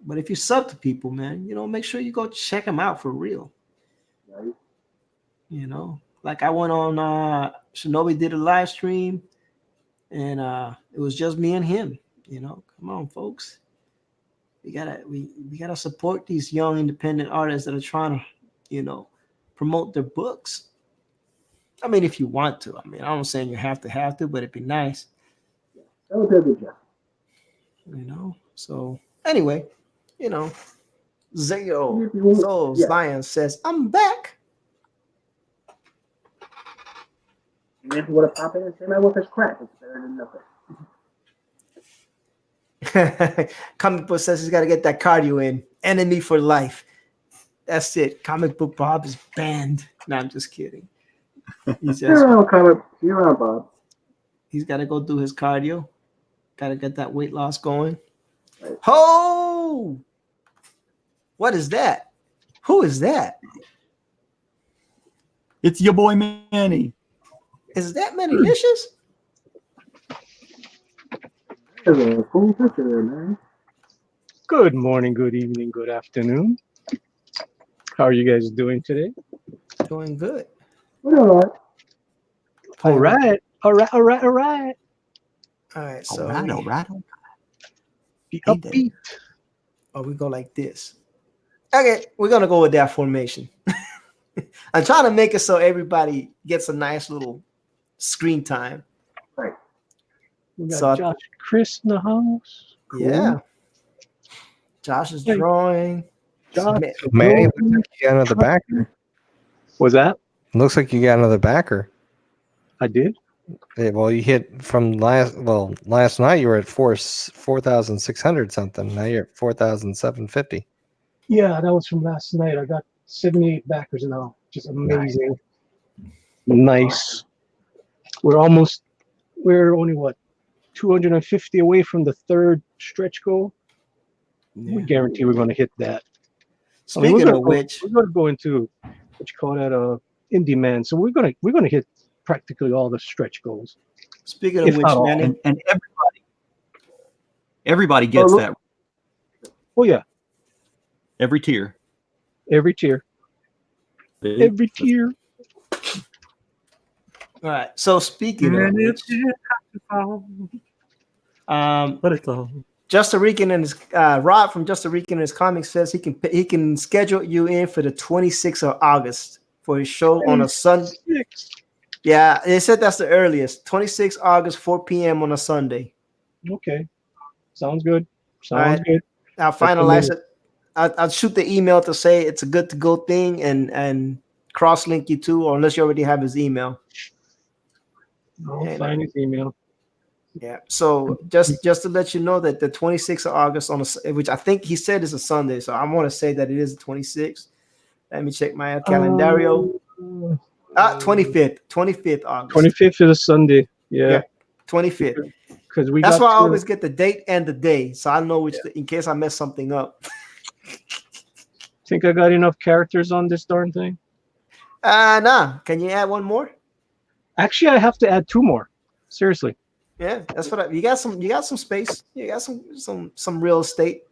But if you sub to people, man, you know, make sure you go check them out for real. Right. You know, like I went on Shinobi did a live stream and it was just me and him. You know, come on, folks. We gotta support these young independent artists that are trying to, you know, promote their books. I mean, if you want to. I mean, I'm saying you have to, but it'd be nice. That was a good job. You know. So anyway, you know, Zayo Zion says, "I'm back." And if you want to pop in and say my work is crap, it's better than nothing. Comic book says he's got to get that cardio in. Enemy for life. That's it. Comic book Bob is banned. No, I'm just kidding. You're on, Bob. He's got to go do his cardio. Got to get that weight loss going. Right. Oh, what is that? Who is that? It's your boy Manny. Is that Manny-licious? There's a cool picture there, man. Good morning, good evening, good afternoon. How are you guys doing today? Doing good. We're all right. All right. All right. So All right. Be upbeat. we go like this. Okay, we're gonna go with that formation. I'm trying to make it so everybody gets a nice little screen time. Right. We got So Josh and Chris in the house. Cool. Yeah. Josh is drawing. Josh. Manny, looks like you got another backer. Was that? Looks like you got another backer. I did? Yeah, well, you hit from last night you were at 4,600 something. Now you're at 4,750. Yeah, that was from last night. I got 78 backers now. Just amazing. Nice. We're only what, 250 away from the third stretch goal. Yeah. We guarantee we're going to hit that. Speaking of which, we're going to go into what you call that indie man. So we're going to hit practically all the stretch goals. Speaking of which, Manny, and everybody gets that. Oh yeah, Every tier. every tier. Every tier. all right. So speaking of which, Just a Rican and his Rod from Just a Rican and his comics says he can schedule you in for the 26th of August for his show on a Sunday. Yeah, they said that's the earliest. 26th August, 4 p.m. on a Sunday. Okay, sounds good. Sounds good. I'll finalize it. I'll shoot the email to say it's a good to go thing and cross link you too, or unless you already have his email. I'll find his email. Yeah. So just to let you know that the 26th of August which I think he said is a Sunday, so I want to say that it is the 26th. Let me check my calendario. 25th August. 25th is a Sunday. Yeah. 25th. Because that's why I always get the date and the day, so I know which in case I mess something up. Think I got enough characters on this darn thing? Nah. Can you add one more? Actually, I have to add 2 more. Seriously. Yeah, that's what you got some space. You got some real estate.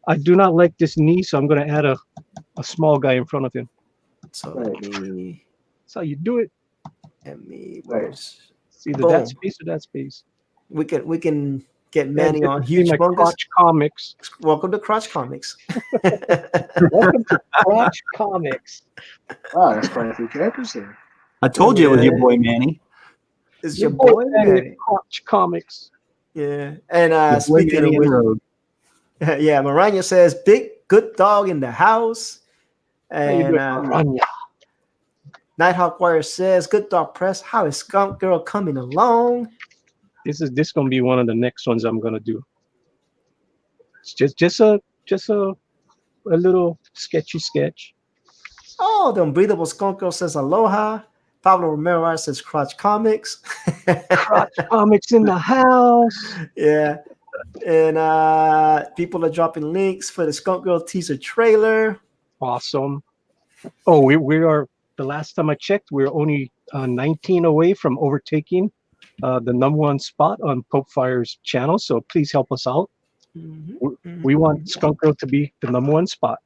I do not like this knee, so I'm going to add a small guy in front of him. So Right. That's how you do it. Where's It's either Boom. that space or that space. we can get Yeah, Manny this on is my Huge Bungus. Crotch Comics. Welcome to Crotch Comics. Welcome to Crotch Comics. Wow, that's quite a few characters there. I told you it was your boy Manny. It's Your your boy Manny Manny. at Crotch Comics. Yeah, and Your boy speaking Manny of and which, Rogue. yeah, Maranya says big good dog in the house, How you and doing, Rania? Nighthawk Warrior says good dog press. How is Skunk Girl coming along? This gonna be one of the next ones I'm gonna do. It's just a little sketchy sketch. Oh, the Unbreatheable Skunk Girl says aloha. Pablo Romero says Crotch Comics. Crotch Comics in the house. Yeah. And people are dropping links for the Skunk Girl teaser trailer. Awesome. Oh, we are. The last time I checked, we're only 19 away from overtaking the #1 spot on Pope Fire's channel. So please help us out. We want Skunk Girl to be the #1 spot.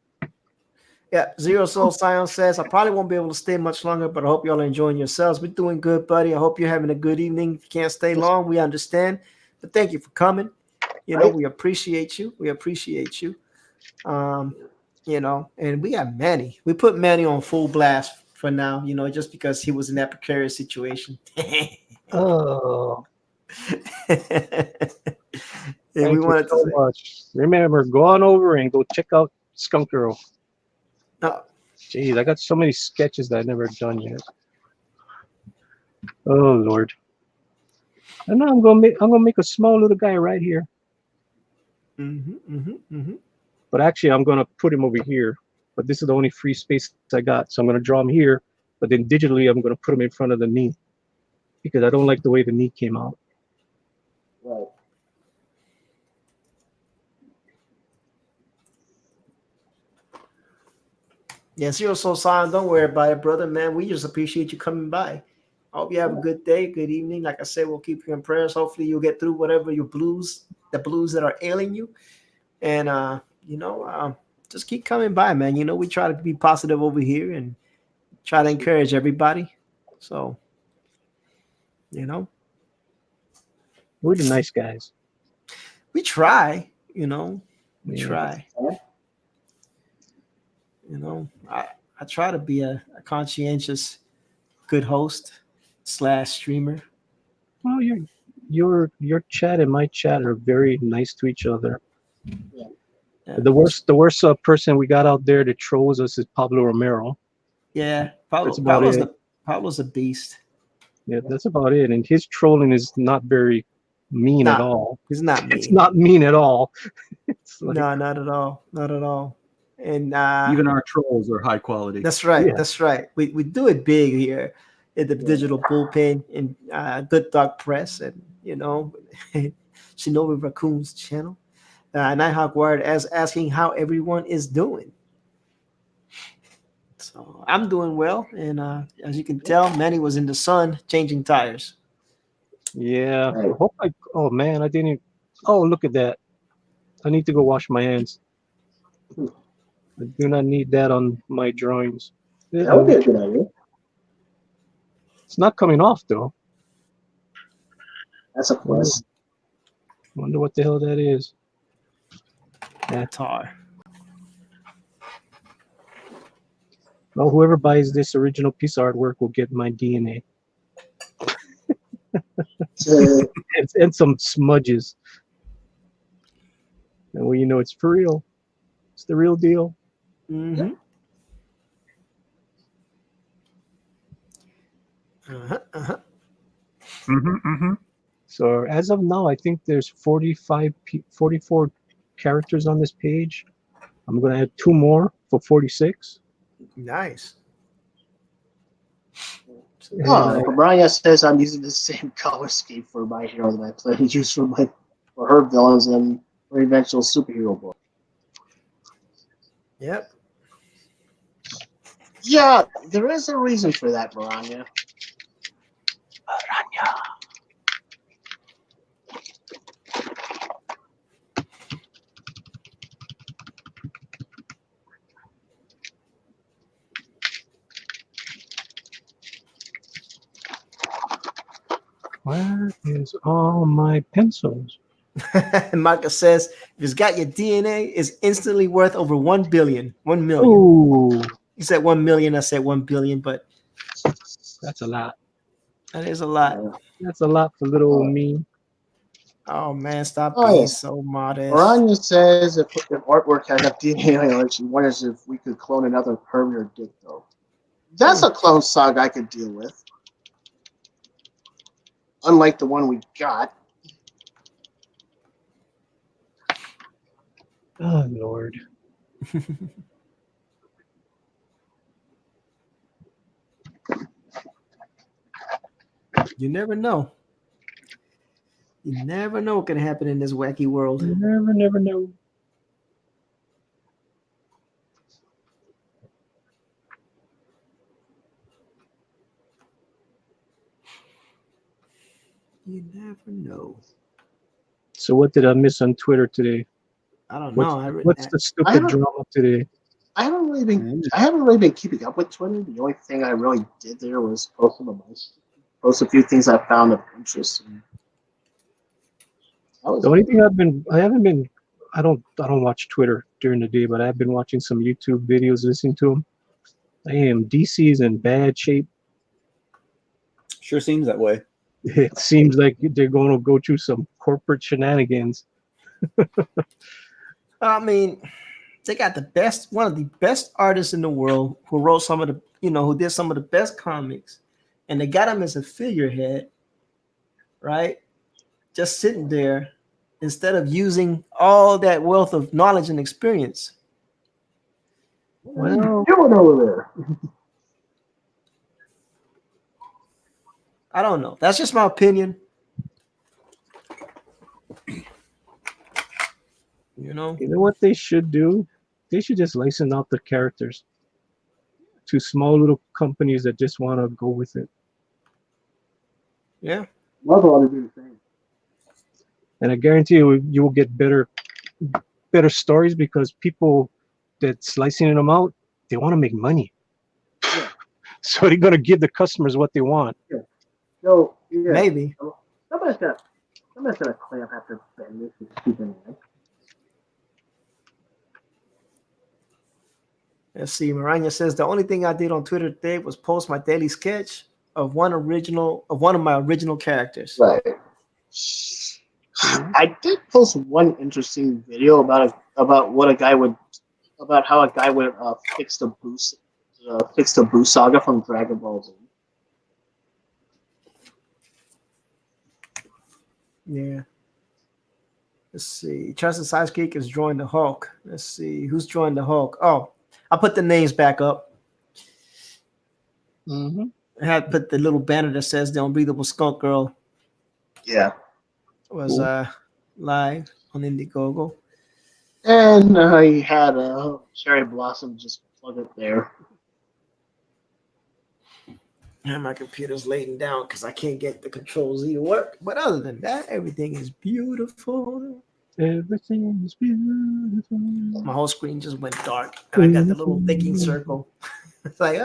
Yeah, Zero Soul Scion says, I probably won't be able to stay much longer, but I hope y'all are enjoying yourselves. We're doing good, buddy. I hope you're having a good evening. If you can't stay long, we understand. But thank you for coming. You know, we appreciate you. We appreciate you. You know, and we got Manny. We put Manny on full blast for now, you know, just because he was in that precarious situation. Oh, And thank we you wanted so to much. Remember, go on over and go check out Skunk Girl. say, Jeez, I got so many sketches that I've never done yet. Oh Lord. I know I'm gonna make a small little guy right here. But actually I'm gonna put him over here. But this is the only free space I got. So I'm gonna draw him here, but then digitally I'm gonna put him in front of the knee. Because I don't like the way the knee came out. Right. Yeah, Zero Soul Sign, don't worry about it, brother, man. We just appreciate you coming by. I hope you have a good day, good evening. Like I said, we'll keep you in prayers. Hopefully you'll get through whatever your blues, the blues that are ailing you. And, you know, just keep coming by, man. You know, we try to be positive over here and try to encourage everybody. So, you know. We're the nice guys. We try, you know. We Yeah. try. You know, I try to be a conscientious, good host / streamer. Well, your chat and my chat are very nice to each other. Yeah. The worst person we got out there that trolls us is Pablo Romero. Yeah, Pablo's a beast. Yeah, that's about it. And his trolling is not very mean at all. He's not mean. It's not mean at all. It's like, No, not at all. Not at all. And Even our trolls are high quality. that's right. Yeah. That's right. We do it big here at the Digital Bullpen and Good Dog Press, and you know, Shinobi Raccoon's channel. Nighthawk Wired asking how everyone is doing. So I'm doing well, and as you can tell, Manny was in the sun changing tires. yeah. Right. Oh man, I didn't. Oh, look at that. I need to go wash my hands. I do not need that on my drawings. That would be a good idea. It's not coming off though. That's a plus. Wonder what the hell that is. Tar. Well, whoever buys this original piece of artwork will get my DNA and some smudges. And well, you know it's for real. It's the real deal. Mm-hmm. So as of now, I think there's 44 characters on this page. I'm gonna add 2 more for 46. Nice. Brian says I'm using the same color scheme for my hero that I plan to use for her villains and her eventual superhero book. Yep. Yeah, there is a reason for that, Maranya. Where is all my pencils? Micah says, if it's got your DNA, it's instantly worth over 1 billion. 1 million. Oh, He said 1 million. I said 1 billion, but that's a lot. that is a lot. That's a lot for little old me. Oh man, stop Oh, being yes. so modest. Orania says if artwork had enough DNA, she wonders if we could clone another Kirby or Dick, though. That's a clone saga I could deal with. Unlike the one we got. Oh, Lord. You never know. You never know what can happen in this wacky world. You never know. You never know. So what did I miss on Twitter today? I don't What's, know. what's the stupid drama today? I haven't really been keeping up with Twitter. The only thing I really did there was post a few things I found of interest. The only thing I don't watch Twitter during the day, but I've been watching some YouTube videos, listening to them. Damn, DC's in bad shape. Sure seems that way. It seems like they're going to go through some corporate shenanigans. I mean, they got one of the best artists in the world who wrote some of the, who did some of the best comics, and they got him as a figurehead, right? Just sitting there instead of using all that wealth of knowledge and experience. Well, doing over there. I don't know. That's just my opinion. You know what they should do? They should just license out the characters to small little companies that just want to go with it. Yeah. Marvel ought to do the same. And I guarantee you will get better stories because people that's licensing them out, they want to make money. Yeah. So they're going to give the customers what they want. Yeah. So, yeah. Maybe. Somebody's gonna clamp after Ben. This is stupid, man. Let's see. Maranya says the only thing I did on Twitter today was post my daily sketch of one of my original characters. Right. I did post one interesting video about how a guy would fix the Boo saga from Dragon Ball Z. Yeah. Let's see. Trusted Sidekick has joined the Hulk. Let's see. Who's joined the Hulk? Oh, I put the names back up. Mm-hmm. I had to put the little banner that says the Unbreatheable Skunk Girl. Yeah. Was live on Indiegogo. And he had Cherry Blossom just plug it there. And my computer's laying down because I can't get the Control Z to work. But other than that, everything is beautiful. Everything is beautiful. My whole screen just went dark. And I got the little thinking circle. It's like,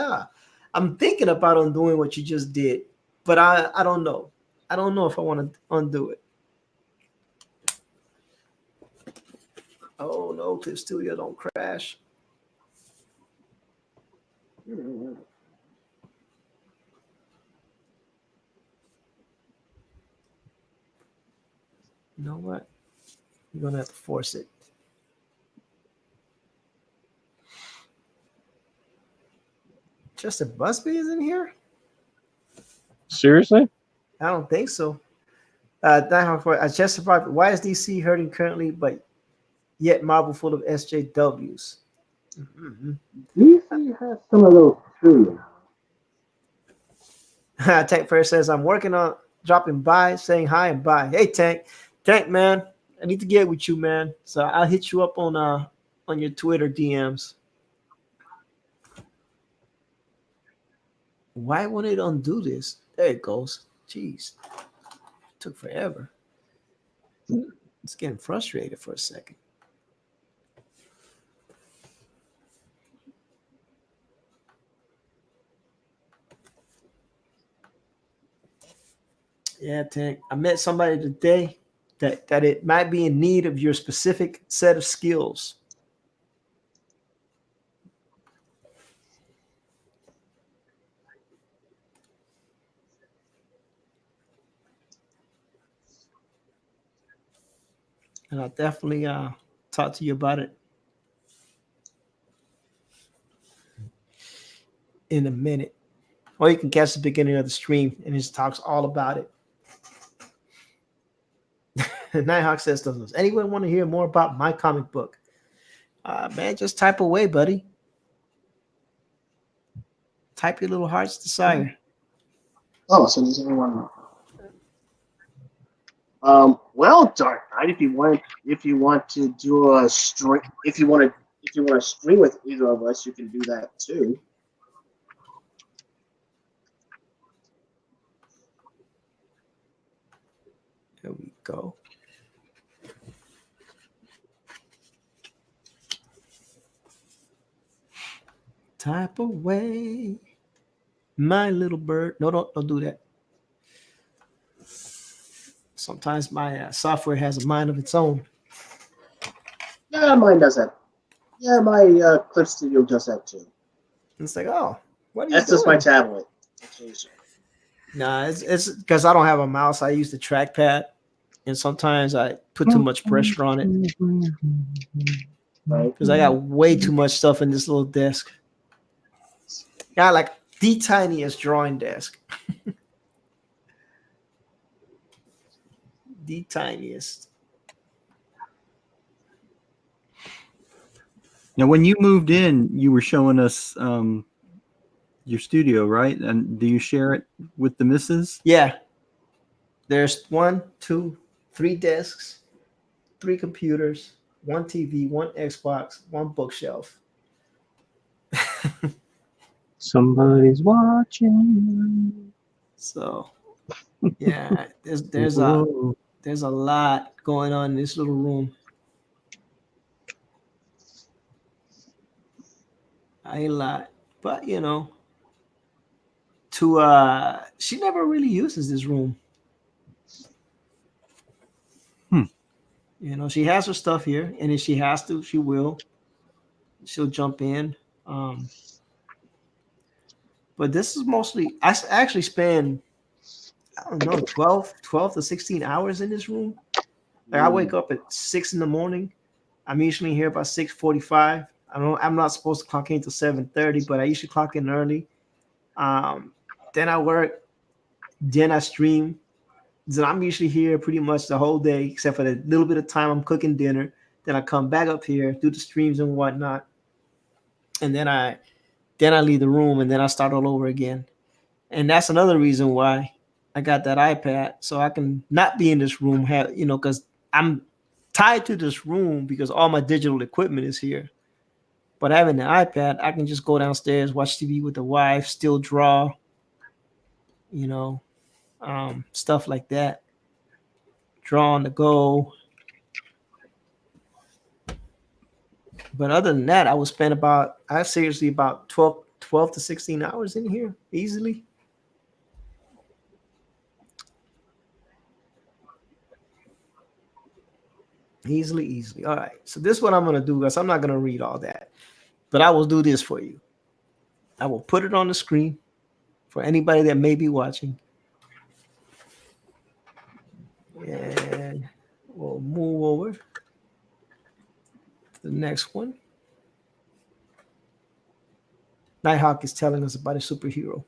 I'm thinking about undoing what you just did. But I don't know. I don't know if I want to undo it. Oh, no, Clip Studio don't crash. You know what? You're going to have to force it. Chester Busby is in here? Seriously? I don't think so. Chester Busby, why is DC hurting currently, but yet Marvel full of SJWs? Mm-hmm. DC has some of those too. Tank Fair says, I'm working on dropping by, saying hi and bye. Hey, Tank, man, I need to get with you, man. So I'll hit you up on your Twitter DMs. Why won't it undo this? There it goes. Jeez, it took forever. It's getting frustrated for a second. Yeah, Tank. I met somebody today that it might be in need of your specific set of skills. And I'll definitely talk to you about it in a minute. Or you can catch the beginning of the stream and he talks all about it. Nighthawk says, does anyone want to hear more about my comic book? Man, just type away, buddy. Type your little heart's desire. Oh, so there's only one. Well, Dark Knight, if you want to do a stream, if you want to stream with either of us, you can do that too. There we go. Type away, my little bird. No, don't do that. Sometimes my software has a mind of its own. Yeah, mine does that. Yeah, my Clip Studio does that too. It's like, oh, what are you That's doing? just my tablet. Nah, it's because I don't have a mouse. I use the trackpad, and sometimes I put too much pressure on it because I got way too much stuff in this little desk. Got like the tiniest drawing desk. The tiniest. Now, when you moved in, you were showing us your studio, right? And do you share it with the missus? Yeah. There's 1, 2, 3 desks, 3 computers, 1 TV, 1 Xbox, 1 bookshelf. Somebody's watching. So, yeah, there's a lot going on in this little room. A lot, but you know, she never really uses this room. You know, she has her stuff here, and if she has to, she will. She'll jump in. But this is mostly, I actually spend, I don't know, 12 to 16 hours in this room. Like I wake up at 6 in the morning. I'm usually here by 6:45. I'm not supposed to clock in till 7:30, but I usually clock in early. Then I work, then I stream. Then I'm usually here pretty much the whole day, except for the little bit of time I'm cooking dinner. Then I come back up here, do the streams and whatnot, and then I leave the room, and then I start all over again. And that's another reason why I got that iPad, so I can not be in this room, because I'm tied to this room because all my digital equipment is here. But having the iPad, I can just go downstairs, watch TV with the wife, still draw, stuff like that. Draw on the go. But other than that, I would spend about 12 to 16 hours in here easily. Easily. All right. So this is what I'm going to do, because I'm not going to read all that. But I will do this for you. I will put it on the screen for anybody that may be watching. And we'll move over to the next one. Nighthawk is telling us about a superhero.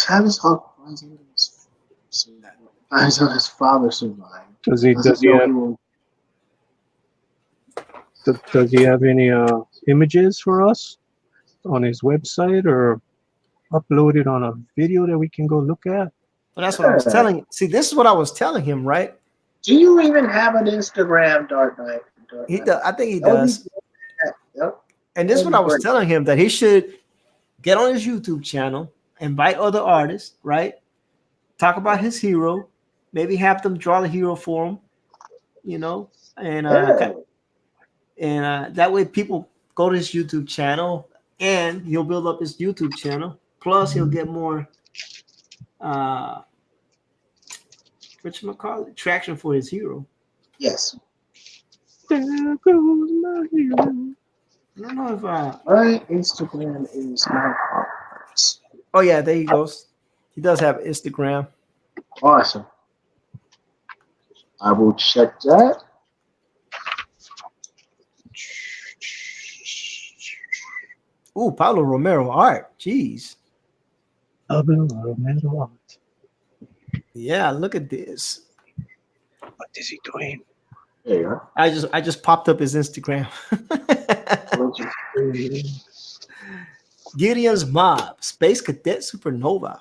How does Hawk finds out his father survived? Does he have any images for us on his website, or uploaded on a video that we can go look at? Well, that's what I was telling you. See, this is what I was telling him, right? Do you even have an Instagram, Dark Knight? He does. I think he does. Yep. And this is what I was telling him, that he should get on his YouTube channel, invite other artists, right? Talk about his hero, maybe have them draw the hero for him, and that way people go to his YouTube channel, and he'll build up his YouTube channel, Plus, he'll get more whatchamacallit, traction for his hero. Yes. There goes my hero. I don't know if My Instagram is my heart. oh yeah, there he goes. He does have Instagram. Awesome. I will check that. Ooh, Pablo Romero art. Jeez. Pablo Romero art. Yeah, look at this. What is he doing? There you are. I just popped up his Instagram. Gideon's Mob, Space Cadet Supernova.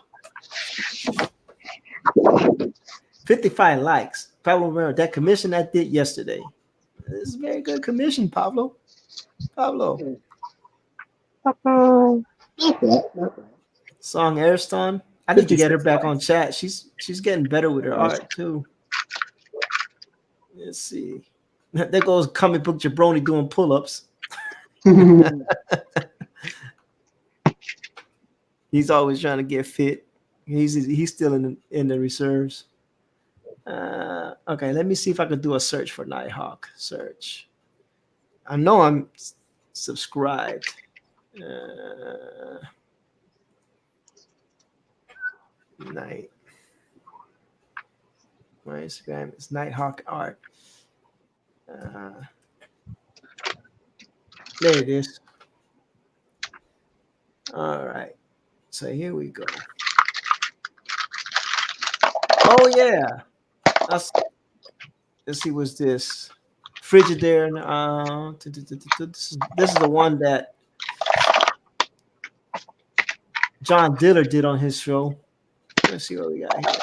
55 likes. Pablo Romero, that commission I did yesterday. This is a very good commission, Pablo. Pablo. Not bad. Not bad. Song Ariston. I need to get her back on chat. She's getting better with her art too. Let's see. There goes comic book jabroni doing pull-ups. He's always trying to get fit. He's still in the reserves. Okay, let me see if I could do a search for Nighthawk. Search. I know I'm subscribed. Night. My Instagram is Nighthawk Art. There it is. All right. So here we go. Oh yeah. Let's see. What's this? Frigidaire. This is the one that John Diller did on his show. Let's see what we got here.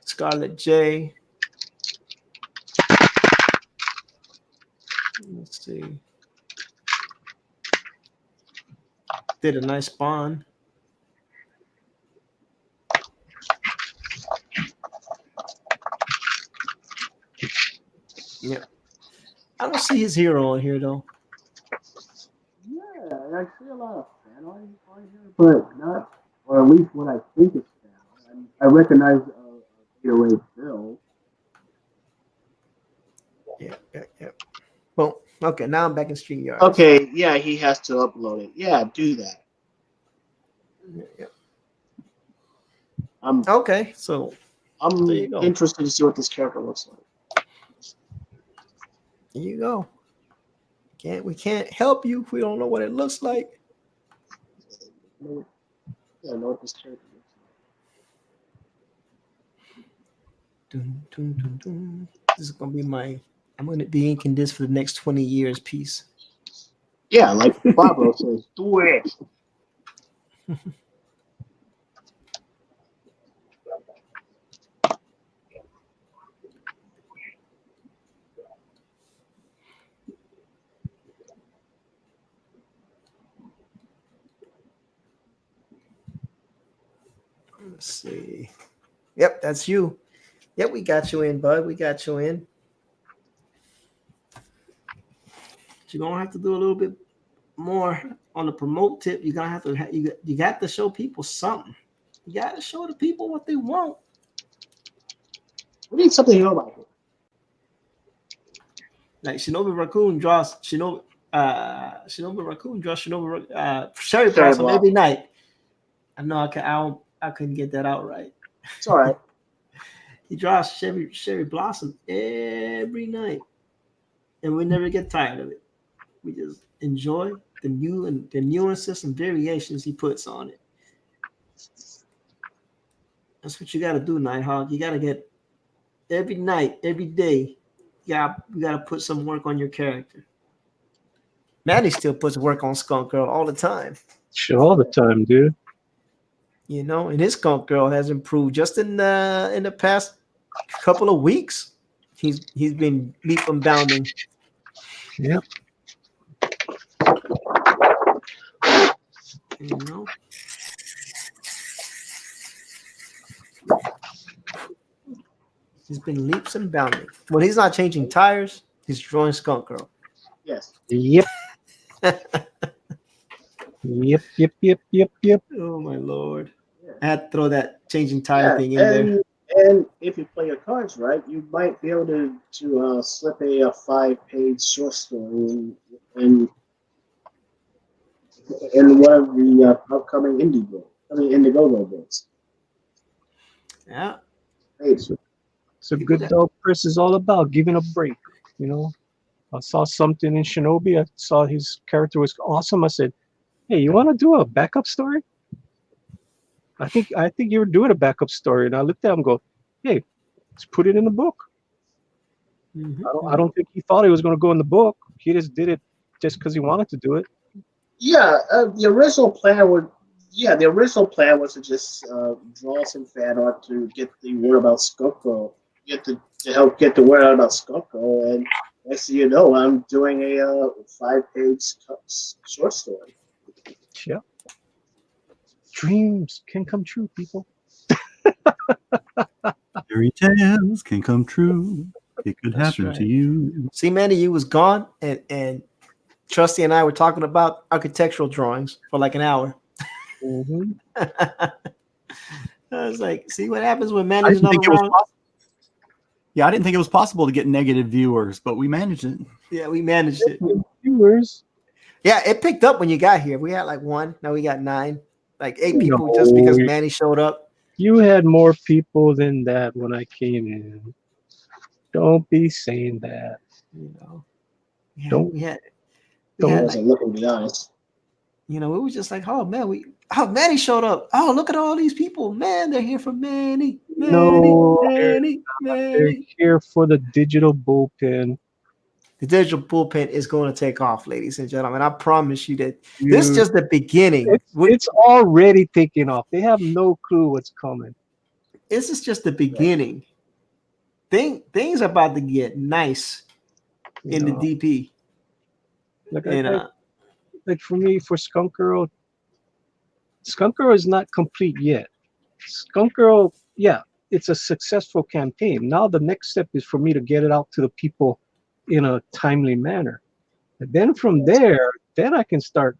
Scarlet J. Let's see. Did a nice spawn. Yeah. I don't see his hero on here though. Yeah, I see a lot of fan art on here, but not, or at least what I think is fan. I recognize Gatorade Bill. Yeah. Well, okay, now I'm back in StreamYard. Okay, yeah, he has to upload it. Yeah, do that. Yeah. I'm Okay, so there you go. interested to see what this character looks like. There you go. We can't help you if we don't know what it looks like. Yeah, I know what this character looks like. Dun, dun, dun, dun. This is gonna be I'm gonna be inking this for the next 20 years piece. Yeah, like Pablo says, do it. Let's see. Yep, that's you. Yep, we got you in, bud. We got you in. You're gonna have to do a little bit more on the promote tip. You're gonna have to you got to show people something. You got to show the people what they want. We need something to know about it. Like Shinobi Raccoon draws Shinobi Sherry Blossom every night. I know I couldn't get that out right. It's all right. He draws Sherry Blossom every night, and we never get tired of it. We just enjoy the nuances and variations he puts on it. That's what you got to do, Nighthawk. You got to get every night, every day. You got to put some work on your character. Maddie still puts work on Skunk Girl all the time. Sure, all the time, dude. You know, and his Skunk Girl has improved just in the past couple of weeks. He's been leap and bounding. Yep. You know. He's been leaps and bounding. When he's not changing tires, he's drawing Skunk Girl. Yes. Yep. Yep. Oh my lord! Yeah. I had to throw that changing tire thing in there. And if you play your cards right, you might be able to slip a 5-page short story in one of the upcoming Indiegogo books. Yeah, Hey, So people good that dog press is all about giving a break. You know, I saw something in Shinobi. I saw his character was awesome. I said, "Hey, you want to do a backup story?" I think you were doing a backup story, and I looked at him and go, "Hey, let's put it in the book." I don't think he thought it was going to go in the book. He just did it just because he wanted to do it. yeah, the original plan was to just draw some fan art to get the word about Skunk, to help get the word out about Skunk, and next thing you know, I'm doing a 5-page short story. Yeah, dreams can come true, people. Fairy tales can come true. It could That's happen to right. you. See, Manny, you was gone, and Trusty and I were talking about architectural drawings for like an hour. Mm-hmm. I was like, see what happens when I Manny's didn't not think it was around? possible. Yeah, I didn't think it was possible to get negative viewers, but we managed it. Yeah, we managed it. Viewers, Yeah, it picked up when you got here. We had like 1. Now we got 9, like 8 people no, just because Manny showed up. you had more people than that when I came in. Don't be saying that. You know, yeah, Don't we I had don't. like, wasn't looking, to be honest. we were just like, oh man, Manny showed up. Oh, look at all these people, man. They're here for Manny, No, they're Manny. here for the digital bullpen. The digital bullpen is going to take off, ladies and gentlemen. I promise you that this is Dude, just the beginning. it's already taking off. They have no clue what's coming. This is just the beginning. Things are about to get nice You in the know, DP. like And like for me, for Skunk Girl is not complete yet. Skunk Girl, yeah, it's a successful campaign. Now the next step is for me to get it out to the people in a timely manner. And then from there, then I can start,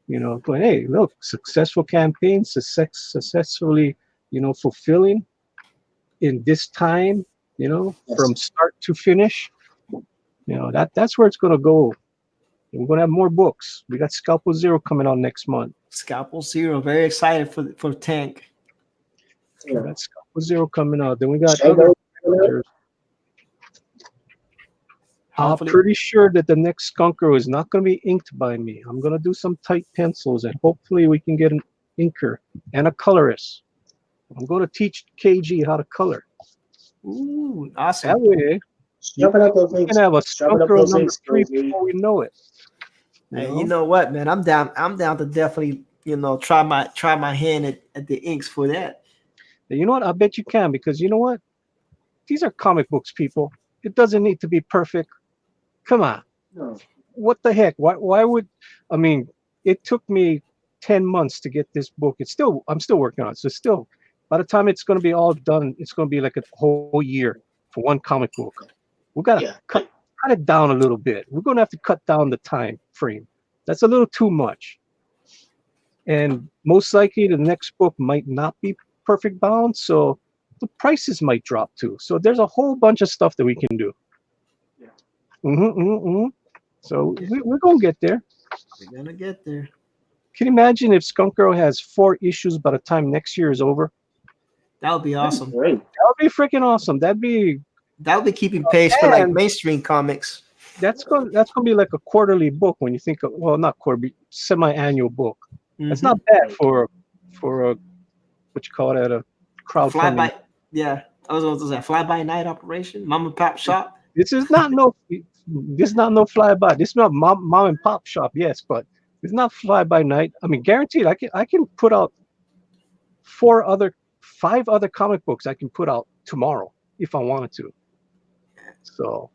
going, hey, look, successful campaign, successfully, fulfilling in this time, from start to finish. That's where it's gonna go. We're gonna have more books. We got Scalpel Zero coming out next month. Scalpel Zero, very excited for Tank. We got Scalpel Zero coming out. Then we got Chango, other characters. I'm Hopefully, pretty sure that the next Skunker is not going to be inked by me. I'm going to do some tight pencils, and hopefully we can get an inker and a colorist. I'm going to teach KG how to color. ooh, awesome. That way, sharpen up those we inks. can have a Sharpen up Skunker those number inks, 3 KG. before we know it. Hey, you know what, man? I'm down to definitely, try my hand at the inks for that. And you know what? I bet you can, because you know what? These are comic books, people. It doesn't need to be perfect. Come on. No. What the heck? Why would, I mean, it took me 10 months to get this book. I'm still working on it. So still, by the time it's going to be all done, it's going to be like a whole year for one comic book. We got to cut it down a little bit. We're going to have to cut down the time frame. That's a little too much. And most likely the next book might not be perfect bound. So the prices might drop too. So there's a whole bunch of stuff that we can do. So we're going to get there. We're going to get there. Can you imagine if Skunk Girl has 4 issues by the time next year is over? That would be awesome. Great. That would be freaking awesome. That would be keeping pace for like mainstream comics. That's going to be like a quarterly book when you think of, well, not quarterly, semi-annual book. That's not bad for a, what you call it, a crowdfunding. I was going to say fly-by-night operation, mom and pop shop. This is not no fly-by. This is not mom and pop shop, yes, but it's not fly-by-night. I mean, guaranteed, I can put out 5 other comic books I can put out tomorrow if I wanted to. So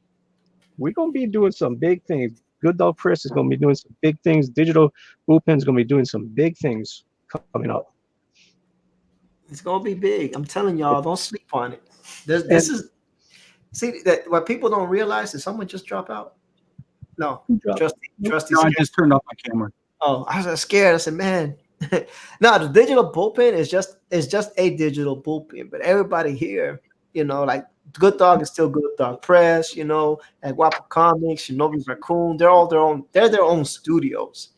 we're going to be doing some big things. Good Dog Press is going to be doing some big things. Digital Bullpen is going to be doing some big things coming up. It's going to be big. I'm telling y'all, don't sleep on it. This is, see, that what people don't realize, did someone just drop out? No, Trusty. No, I just turned off my camera. Oh, I was scared. I said, man. No, the digital bullpen is just a digital bullpen, but everybody here, like Good Dog is still Good Dog Press, and Guapo Comics, Shinobi Raccoon, they're their own studios.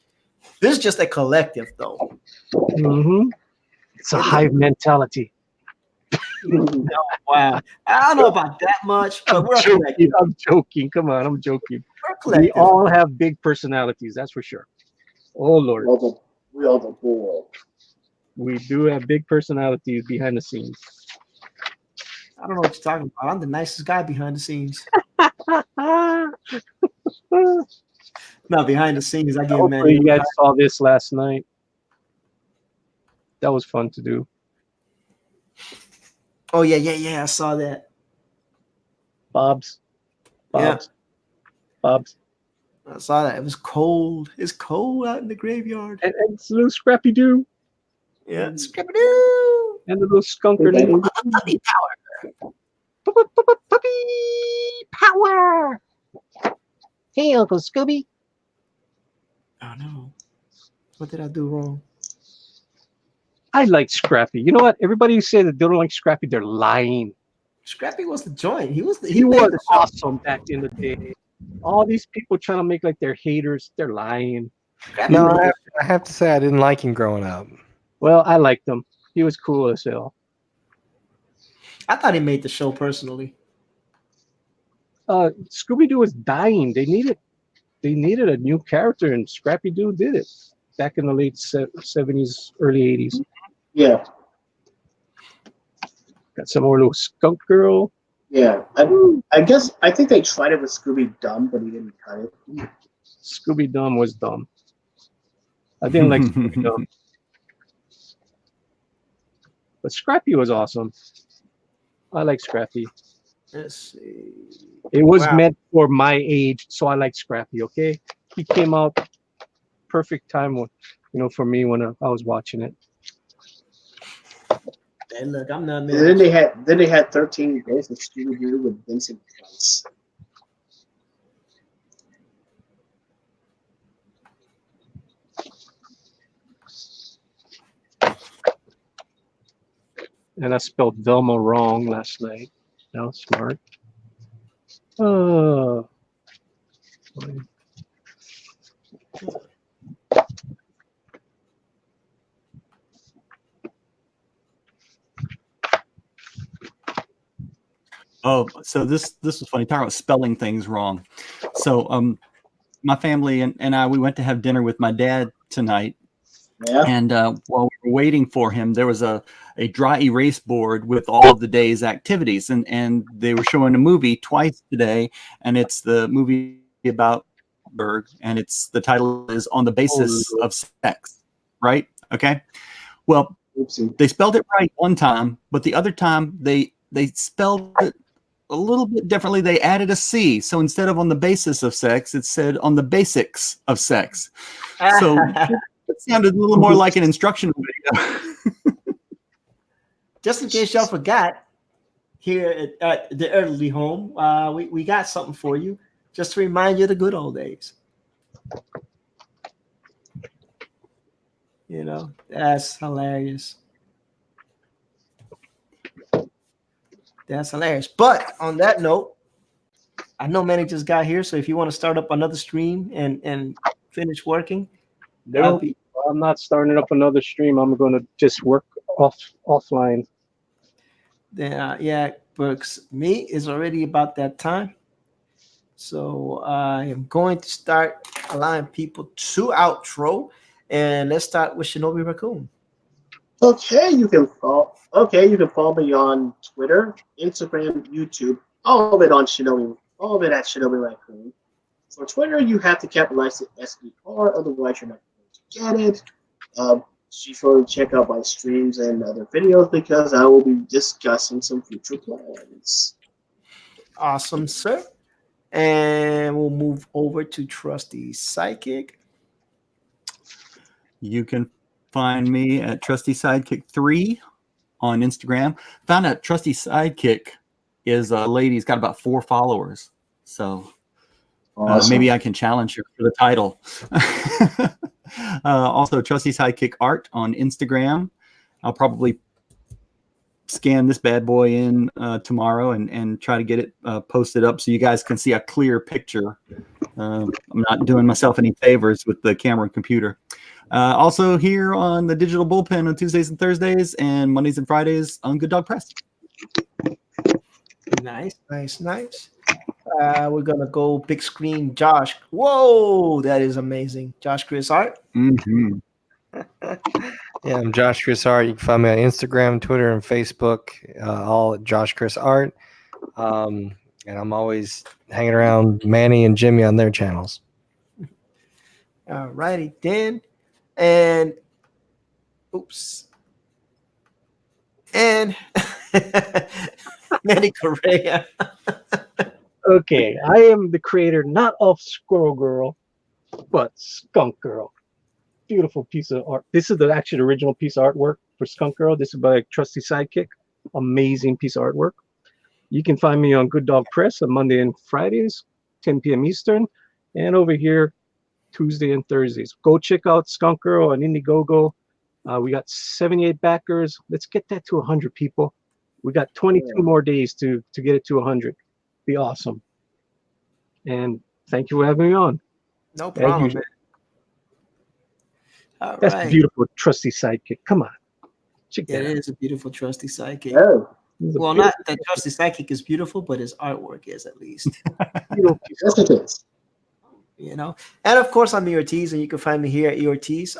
This is just a collective, though. Mm-hmm. It's a hive mentality. Wow, I don't know about that much, but we're joking. collective. I'm joking. Come on, I'm joking. We're collective. We all have big personalities, that's for sure. Oh Lord, We are the bull. we do have big personalities behind the scenes. I don't know what you're talking about. I'm the nicest guy behind the scenes. Not behind the scenes. I give man. Hopefully you guys saw this last night. That was fun to do. Oh yeah. I saw that. Bob's. Yeah. Bob's. I saw that. It was cold. It's cold out in the graveyard. And it's a little Scrappy Doo. Yeah, Scrappy-Doo. And a little Skunker. Puppy power. Puppy power. Hey, Uncle Scooby. Oh no. What did I do wrong? I like Scrappy. You know what? Everybody who says that they don't like Scrappy, they're lying. Scrappy was the joint. He was Awesome back in the day. All these people trying to make like they're haters, they're lying. Scrappy No, was- I have to say I didn't like him growing up. Well, I liked him. He was cool as hell. I thought he made the show personally. Scooby Doo was dying. They needed a new character, and Scrappy Doo did it back in the late 70s, early 80s. Yeah. Got some more little skunk girl. Yeah. I think they tried it with Scooby Dumb, but he didn't cut it. Scooby Dumb was dumb. I didn't like Scooby Dumb. But Scrappy was awesome. I like Scrappy. Let's see. It was Wow. meant for my age, so I like Scrappy, okay? He came out perfect time, for me when I was watching it. Hey, look, I'm not And then they had 13 Days of Scooby Doo with Vincent Price. And I spelled Velma wrong last night. That was smart. Oh. Oh, so this was funny. Talking about spelling things wrong. So my family and I, we went to have dinner with my dad tonight. Yeah. And while we were waiting for him, there was a dry erase board with all of the day's activities. And they were showing a movie twice today. And it's the movie about Berg. And the title is On the Basis of Sex. Right? Okay. Well, Oopsie. they spelled it right one time, but the other time they spelled it a little bit differently. They added a C. So instead of on the basis of sex, it said on the basics of sex. So it sounded a little more like an instruction video. Just in case y'all forgot, here at the elderly home, we got something for you, just to remind you of the good old days. That's hilarious. That's hilarious. But on that note, I know Manny just got here, so if you want to start up another stream and finish working, No, I'm not starting up another stream. I'm going to just work offline. then yeah, Brooks, me is already about that time. So I am going to start allowing people to outro, and let's start with Shinobi Raccoon. Okay, you can follow me on Twitter, Instagram, YouTube, all of it on Shinobi, all of it at Shinobi Raccoon. For Twitter, you have to capitalize the SBR, otherwise you're not going to get it. Be sure to check out my streams and other videos because I will be discussing some future plans. Awesome, sir. And we'll move over to Trusty Sidekick. You can find me at Trusty Sidekick 3 on Instagram. Found out Trusty Sidekick is a lady who's got about 4 followers. So Awesome. maybe I can challenge her for the title. Also, Trusty Sidekick Art on Instagram. I'll probably scan this bad boy in tomorrow and try to get it posted up so you guys can see a clear picture. I'm not doing myself any favors with the camera and computer. Also here on the Digital Bullpen on Tuesdays and Thursdays and Mondays and Fridays on Good Dog Press. Nice. We're gonna go big screen. Josh, whoa, that is amazing. Josh Chris Art. Mm-hmm. Yeah, I'm Josh Chris Art. You can find me on Instagram, Twitter, and Facebook, all at Josh Chris Art. And I'm always hanging around Manny and Jimmy on their channels. All righty, Dan. And Manny Correa. Okay, I am the creator not of Squirrel Girl, but Skunk Girl. Beautiful piece of art. This is the actually original piece of artwork for Skunk Girl. This is by Trusty Sidekick. Amazing piece of artwork. You can find me on Good Dog Press on Monday and Fridays, 10 p.m. Eastern, and over here Tuesday and Thursdays. Go check out Skunk Girl on Indiegogo. We got 78 backers. Let's get that to 100 people. We got 22 more days to get it to 100. Be awesome. And thank you for having me on. No problem, man. All That's right. beautiful, Trusty Sidekick. Come on. Check that It out. is a beautiful trusty sidekick. Oh, Well, not that trusty sidekick is beautiful, but his artwork is at least. Beautiful piece yes, it is. You know, and of course I'm Ortiz, and you can find me here at Ortiz.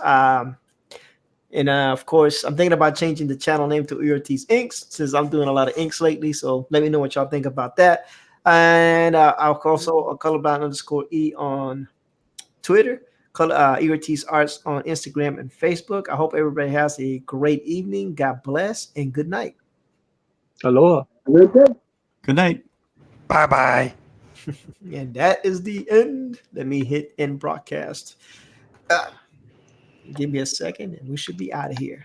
And of course, I'm thinking about changing the channel name to Ortiz Inks since I'm doing a lot of inks lately. So let me know what y'all think about that. And I'll also colorblind_E on Twitter, Ortiz Arts on Instagram and Facebook. I hope everybody has a great evening. God bless and good night. Aloha. Good. Good night. Bye-bye. And that is the end. Let me hit end broadcast. Give me a second and we should be out of here.